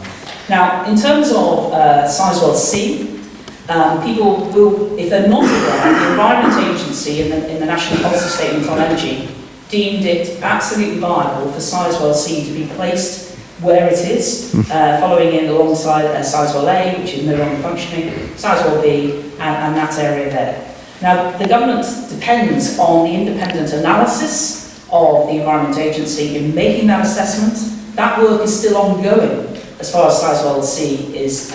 Now, in terms of Sizewell C, people will, if they're not aware, the Environment Agency in the National Policy Statement on Energy deemed it absolutely viable for Sizewell C to be placed where it is, following in alongside Sizewell A, which is no longer functioning, Sizewell B, and that area there. Now, the government depends on the independent analysis of the Environment Agency in making that assessment, That work is still ongoing as far as Sizewell C is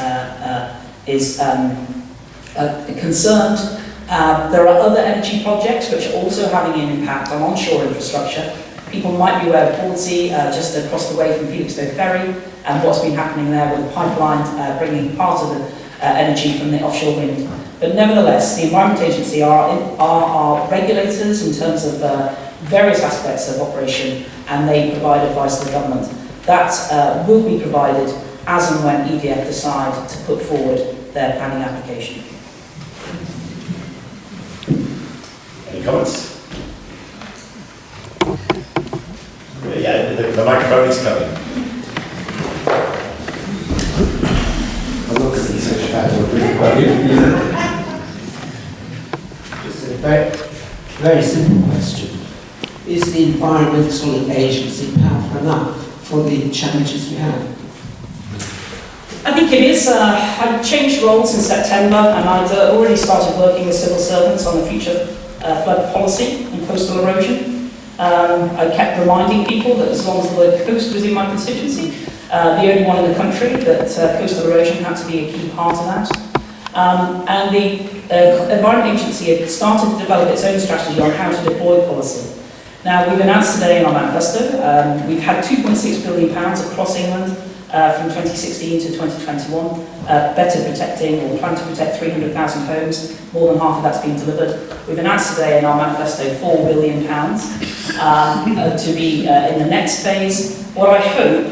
concerned. There are other energy projects which are also having an impact on onshore infrastructure. People might be aware of Portsea, just across the way from Felixstowe Ferry, and what's been happening there with the pipeline bringing part of the energy from the offshore wind. But nevertheless, the Environment Agency are regulators in terms of various aspects of operation, and they provide advice to the government. That will be provided as and when EDF decide to put forward their planning application. Any comments? Yeah, the microphone is coming. I'm not going to be such a fat or pretty about you. Just a very simple question. Is the Environmental Agency powerful enough for the challenges we have? I think it is. I changed roles in September, and I'd already started working with civil servants on the future flood policy and coastal erosion. I kept reminding people that as long as the word coast was in my constituency, the only one in the country, that coastal erosion had to be a key part of that. And the Environment Agency had started to develop its own strategy on how to deploy policy. Now, we've announced today in our manifesto, we've had £2.6 billion across England from 2016 to 2021, better protecting or plan to protect 300,000 homes. More than half of that's been delivered. We've announced today in our manifesto £4 billion to be in the next phase. What I hope,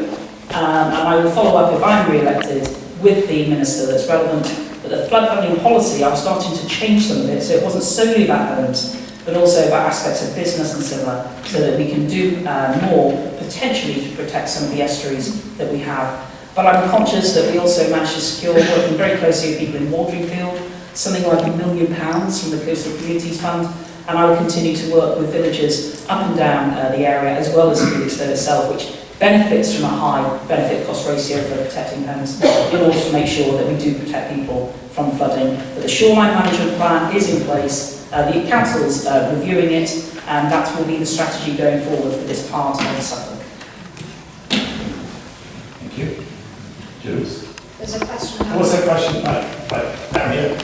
and I will follow up if I'm re-elected with the minister that's relevant, but the flood funding policy, I'm starting to change some of it, so it wasn't solely about homes, but also about aspects of business and similar, so that we can do more, potentially, to protect some of the estuaries that we have. But I'm conscious that we also managed to secure, working very closely with people in Wateringfield, something like £1 million from the Coastal Communities Fund, and I will continue to work with villages up and down the area, as well as Felixstowe itself, which benefits from a high benefit-cost ratio for protecting homes, in order to make sure that we do protect people from flooding. But the shoreline management plan is in place. The council's reviewing it, and that will be the strategy going forward for this part of Suffolk. Thank you. Jules? There's a question. What's that question? Down here.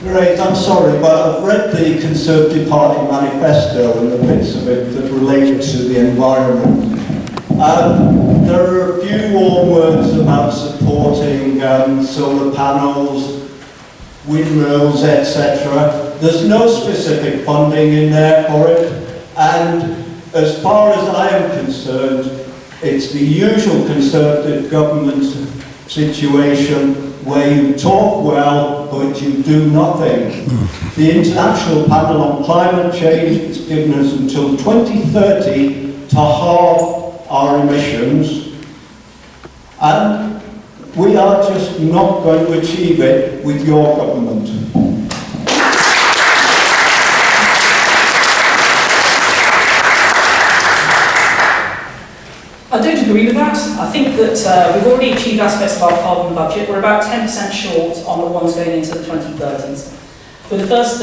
Great, I'm sorry, but I've read the Conservative Party manifesto and the bits of it that relate to the environment. There are a few warm words about supporting solar panels, windmills, etc. There's no specific funding in there for it, and as far as I am concerned, it's the usual Conservative government situation where you talk well, but you do nothing. The International Panel on Climate Change has given us until 2030 to halve our emissions, and we are just not going to achieve it with your government. I don't agree with that. I think that we've already achieved aspects of our carbon budget. We're about 10% short on the ones going into the 2030s. We're the first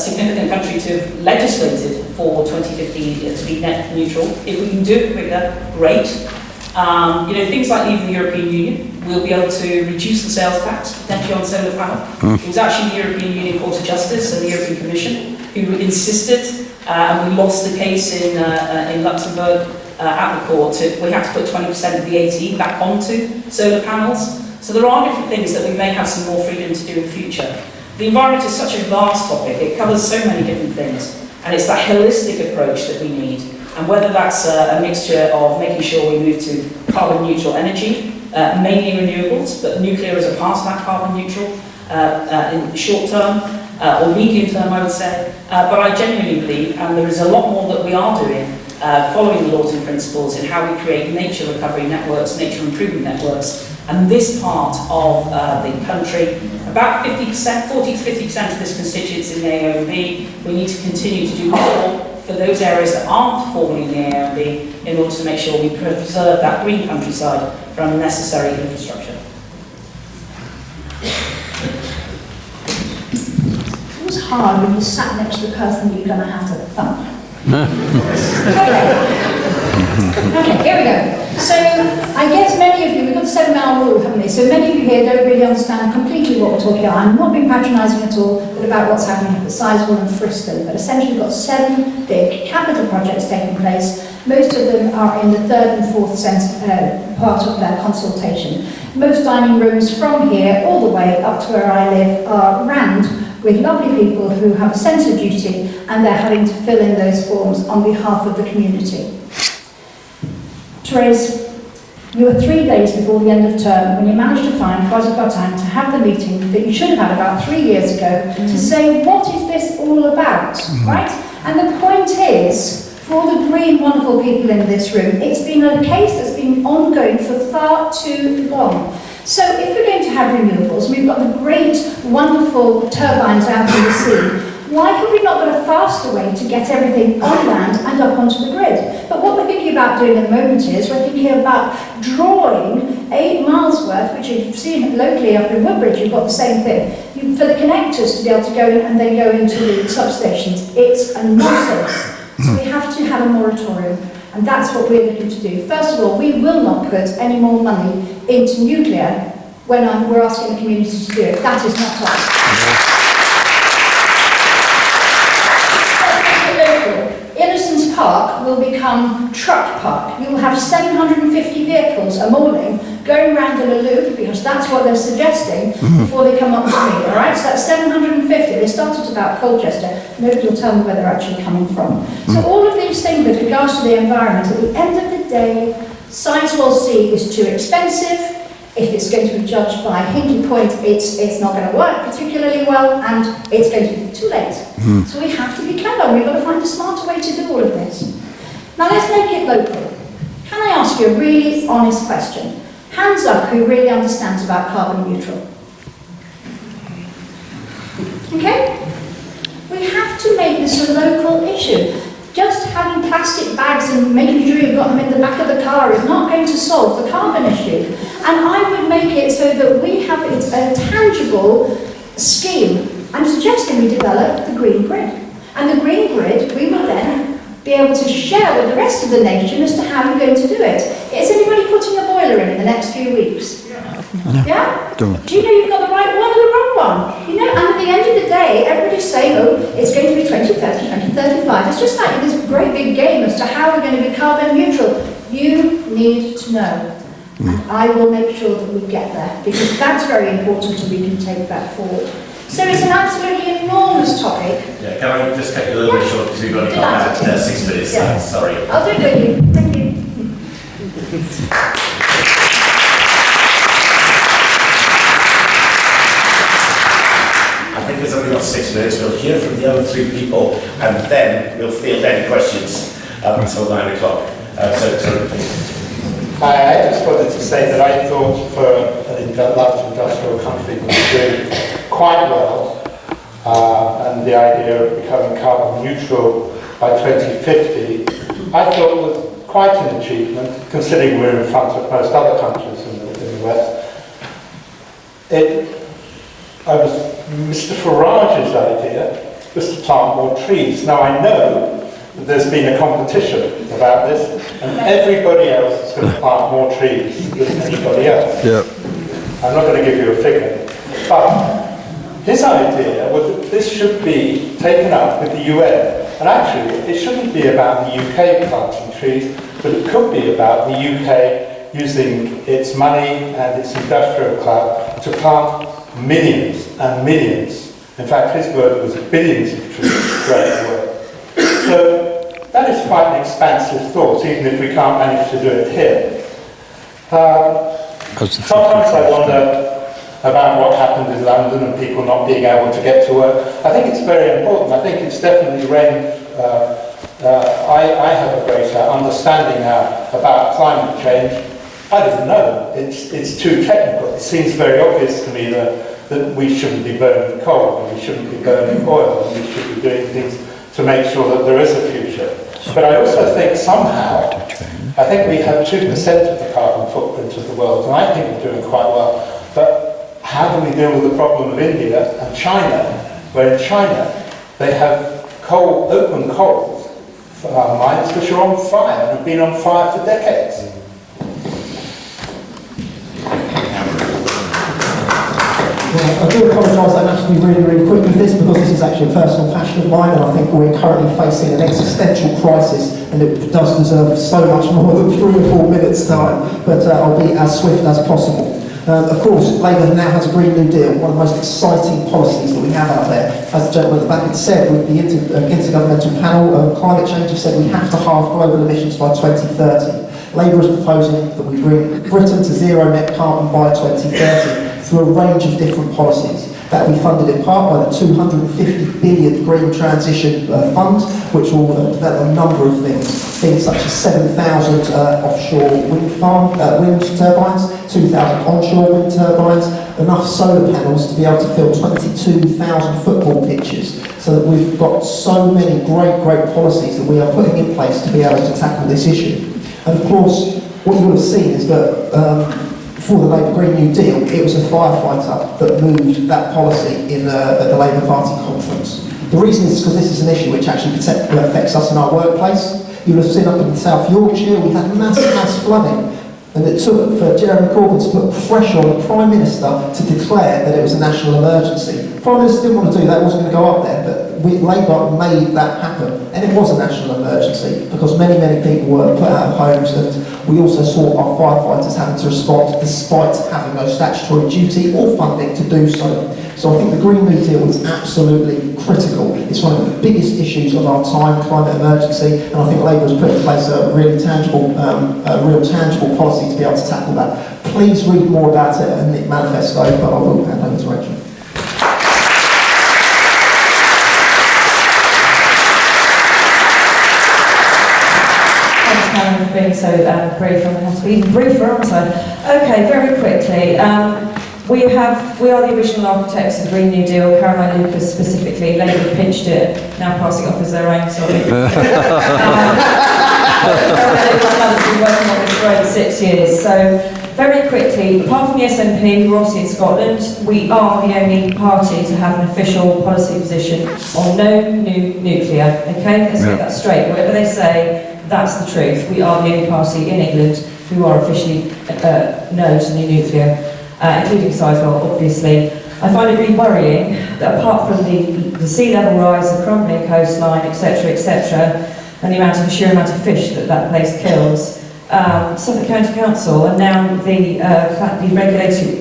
significant country to have legislated for 2050 to be net neutral. If we can do it quicker, great. Things like leaving the European Union, we'll be able to reduce the sales tax potentially on solar panel. It was actually the European Union Court of Justice and the European Commission who insisted, and we lost the case in Luxembourg, at the court, we have to put 20% of VAT back onto solar panels. So there are different things that we may have some more freedom to do in the future. The environment is such a vast topic, it covers so many different things, and it's that holistic approach that we need. And whether that's a mixture of making sure we move to carbon neutral energy, mainly renewables, but nuclear is a part of that carbon neutral in the short term, or medium term I would say. But I genuinely believe, and there is a lot more that we are doing, following the laws and principles in how we create nature recovery networks, nature improvement networks, and this part of the country, about 50%, 40 to 50% of this constituency in the AONB, we need to continue to do more for those areas that aren't formally in the AONB in order to make sure we preserve that green countryside from unnecessary infrastructure. It was hard when you sat next to the person you're going to have to thump. Okay, here we go. So, I guess many of you, we've got the 7-hour rule, haven't we? So many of you here don't really understand completely what we're talking about. I'm not being patronising at all, but about what's happening at Sizewell and Fristone. But essentially we've got 7 big capital projects taking place. Most of them are in the 3rd and 4th part of their consultation. Most dining rooms from here all the way up to where I live are rammed with lovely people who have a sense of duty, and they're having to fill in those forms on behalf of the community. Therese, you were 3 days before the end of term when you managed to find quite a time to have the meeting that you should have had about 3 years ago to say, what is this all about, right? And the point is, for the green, wonderful people in this room, it's been a case that's been ongoing for far too long. So if we're going to have renewables, we've got the great, wonderful turbines out in the sea, why have we not got a faster way to get everything on land and up onto the grid? But what we're thinking about doing at the moment is we're thinking about drawing 8 miles worth, which you've seen locally up in Woodbridge, you've got the same thing, for the connectors to be able to go in and then go into the substations. It's a nonsense. So we have to have a moratorium, and that's what we're looking to do. First of all, we will not put any more money into nuclear when we're asking the community to do it. That is not us. Innocence Park will become Truck Park. You will have 750 vehicles a morning going round in a loop, because that's what they're suggesting before they come up to me, all right? So that's 750. They started about Colchester. Nobody will tell me where they're actually coming from. So all of these things with regards to the environment, at the end of the day, Sizewell C is too expensive. If it's going to be judged by Hinkley Point, it's not going to work particularly well, and it's going to be too late. So we have to be clever. We've got to find a smarter way to do all of this. Now let's make it local. Can I ask you a really honest question? Hands up who really understands about carbon neutral. Okay? We have to make this a local issue. Just having plastic bags and making sure you've got them in the back of the car is not going to solve the carbon issue. And I would make it so that we have a tangible scheme. I'm suggesting we develop the green grid. And the green grid, we will then be able to share with the rest of the nation as to how we're going to do it. Is anybody putting a boiler in the next few weeks? Yeah? Do you know you've got the right one or the wrong one? You know, and at the end of the day, everybody's saying, oh, it's going to be 2030, 2035. It's just like this great big game as to how we're going to be carbon neutral. You need to know. And I will make sure that we get there, because that's very important and we can take that forward. So it's an absolutely enormous topic. Yeah, can I just cut you a little bit short because we've only got about 6 minutes. Yeah. Sorry. I'll do it with you. Thank you. I think there's only got 6 minutes. We'll hear from the other 3 people, and then we'll field any questions until 9 o'clock. I just wanted to say that I thought for an large industrial country was doing quite well, and the idea of becoming carbon neutral by 2050, I thought was quite an achievement, considering we're in front of most other countries in the West. Was Mr. Farage's idea was to plant more trees. Now I know that there's been a competition about this, and everybody else is going to plant more trees than anybody else. Yep. I'm not going to give you a figure, but his idea was that this should be taken up with the UN. And actually, it shouldn't be about the UK planting trees, but it could be about the UK using its money and its industrial clout to plant millions and millions. In fact, his word was billions of trees. Great word. So that is quite an expansive thought, even if we can't manage to do it here. Sometimes I wonder about what happened in London and people not being able to get to work. I think it's very important. I think it's definitely rained. I have a greater understanding now about climate change. I didn't know. It's too technical. It seems very obvious to me that we shouldn't be burning coal, and we shouldn't be burning oil, and we should be doing things to make sure that there is a future. But I also think somehow, I think we have 2% of the carbon footprint of the world, and I think we're doing quite well. But how do we deal with the problem of India and China, where in China they have open coals mines which are on fire and have been on fire for decades. I do apologise, I have to be really, really quick with this because this is actually a personal passion of mine, and I think we're currently facing an existential crisis, and it does deserve so much more than 3 or 4 minutes' time, but I'll be as swift as possible. Of course, Labour now has a Green New Deal, one of the most exciting policies that we have out there. As the gentleman at the back had said, with the Intergovernmental Panel on Climate Change have said we have to halve global emissions by 2030. Labour is proposing that we bring Britain to zero net carbon by 2030 through a range of different policies. That will be funded in part by the 250 billion Green Transition Fund, which will develop a number of things such as 7,000 offshore wind turbines, 2,000 onshore wind turbines, enough solar panels to be able to fill 22,000 football pitches, so that we've got so many great policies that we are putting in place to be able to tackle this issue. And of course, what you will have seen is that for the Labour Green New Deal, it was a firefighter that moved that policy at the Labour Party conference. The reason is because this is an issue which actually affects us in our workplace. You'll have seen up in South Yorkshire, we had mass flooding, and it took for Jeremy Corbyn to put pressure on the Prime Minister to declare that it was a national emergency. The Prime Minister didn't want to do that, wasn't going to go up there, but Labour made that happen, and it was a national emergency because many people were put out of homes, and we also saw our firefighters having to respond despite having no statutory duty or funding to do so. So I think the Green New Deal is absolutely critical. It's one of the biggest issues of our time, climate emergency, and I think Labour has put in place a really tangible, real tangible policy to be able to tackle that. Please read more about it in the manifesto, but I will hand over to Rachel. For being so brief, I'm going to have to be even briefer, aren't I? Okay, very quickly. We are the original architects of the Green New Deal. Caroline Lucas specifically, Labour pinched it, now passing off as their own, sorry. Caroline Lucas has been working on this for over 6 years. So, very quickly, apart from the SNP, who are obviously in Scotland, we are the only party to have an official policy position on no new nuclear. Okay, let's get that straight. Whatever they say, that's the truth. We are the only party in England who are officially no to new nuclear, including Sizewell, obviously. I find it really worrying that apart from the sea level rise, the crumbling coastline, etc., and the sheer amount of fish that place kills, Suffolk County Council and now the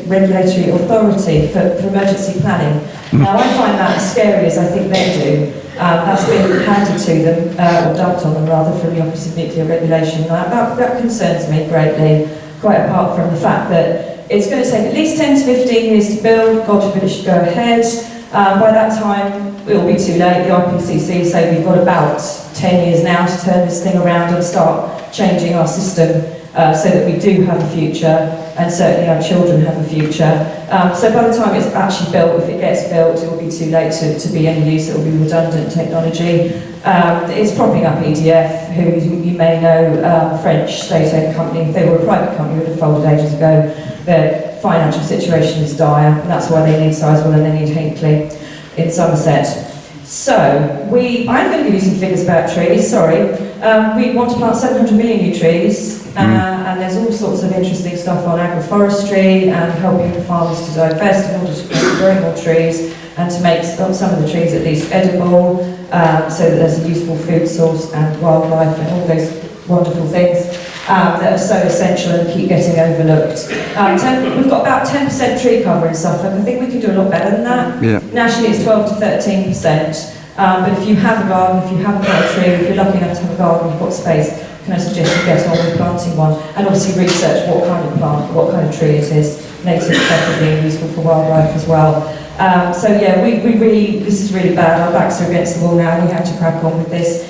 regulatory authority for emergency planning. Now I find that as scary as I think they do. That's been handed to them, or dumped on them rather, from the Office of Nuclear Regulation. That concerns me greatly, quite apart from the fact that it's going to take at least 10 to 15 years to build. God forbid it should go ahead. By that time, it will be too late. The IPCC say we've got about 10 years now to turn this thing around and start changing our system so that we do have a future, and certainly our children have a future. So by the time it's actually built, if it gets built, it will be too late to be any use. It will be redundant technology. It's propping up EDF, who you may know, French state-owned company. If they were a private company, it would have folded ages ago. Their financial situation is dire, and that's why they need Sizewell and they need Hinkley in Somerset. So, I'm going to give you some figures about trees, sorry. We want to plant 700 million new trees, and there's all sorts of interesting stuff on agroforestry and helping the farmers to divest in order to grow more trees and to make some of the trees at least edible, so that there's a useful food source and wildlife and all those wonderful things that are so essential and keep getting overlooked. We've got about 10% tree cover in Suffolk. I think we can do a lot better than that. Yeah. Nationally it's 12 to 13%. But if you have a garden, if you haven't got a tree, if you're lucky enough to have a garden, you've got space, can I suggest you get on with planting one, and obviously research what kind of plant, what kind of tree it is, native preferably, useful for wildlife as well. So yeah, we really, this is really bad, our backs are against the wall now, we have to crack on with this.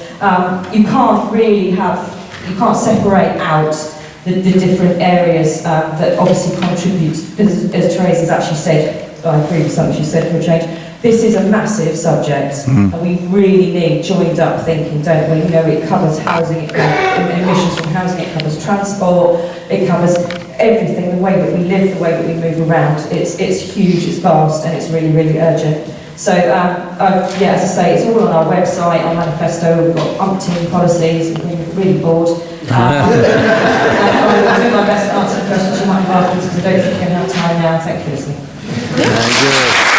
You can't separate out the different areas that obviously contribute, as Therese has actually said, I agree with something she said for a change. This is a massive subject, and we really need joined up thinking, don't we? You know, it covers housing, it covers emissions from housing, it covers transport, it covers everything, the way that we live, the way that we move around. It's huge, it's vast, and it's really, really urgent. So, yeah, as I say, it's all on our website, our manifesto. We've got umpteen policies. I'm really bored. I'll do my best to answer the questions you might have afterwards, because I don't think we're going to have time now. Thank you for listening. Thank you.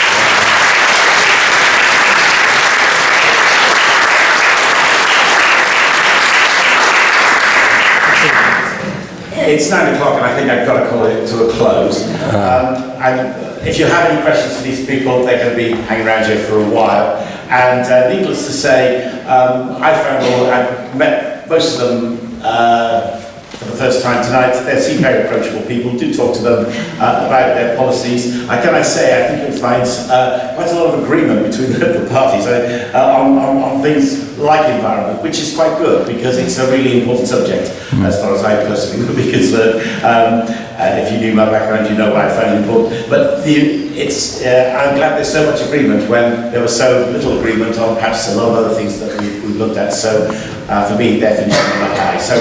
It's 9 o'clock and I think I've got to call it to a close. And if you have any questions for these people, they're going to be hanging around here for a while. And needless to say, I've met most of them for the first time tonight. They seem very approachable people. Do talk to them about their policies. Can I say, I think you'll find quite a lot of agreement between the parties on things like environment, which is quite good because it's a really important subject as far as I personally would be concerned. If you knew my background, you know why I found it important. But I'm glad there's so much agreement when there was so little agreement on perhaps a lot of other things that we looked at. So for me, they're finishing on a high. So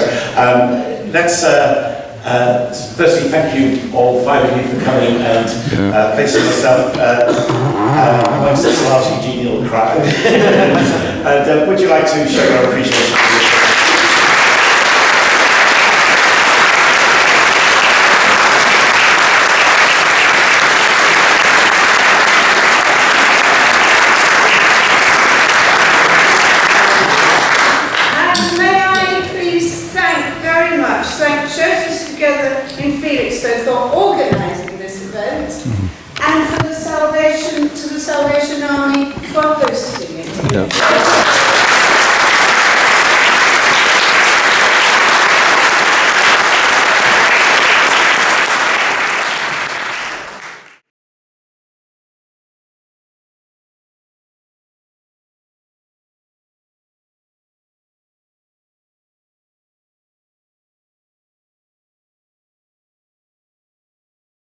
firstly, thank you all 5 of you for coming and placing yourself amongst this largely genial crowd. And would you like to show your appreciation for this? In Felixstowe for organising this event and for the Salvation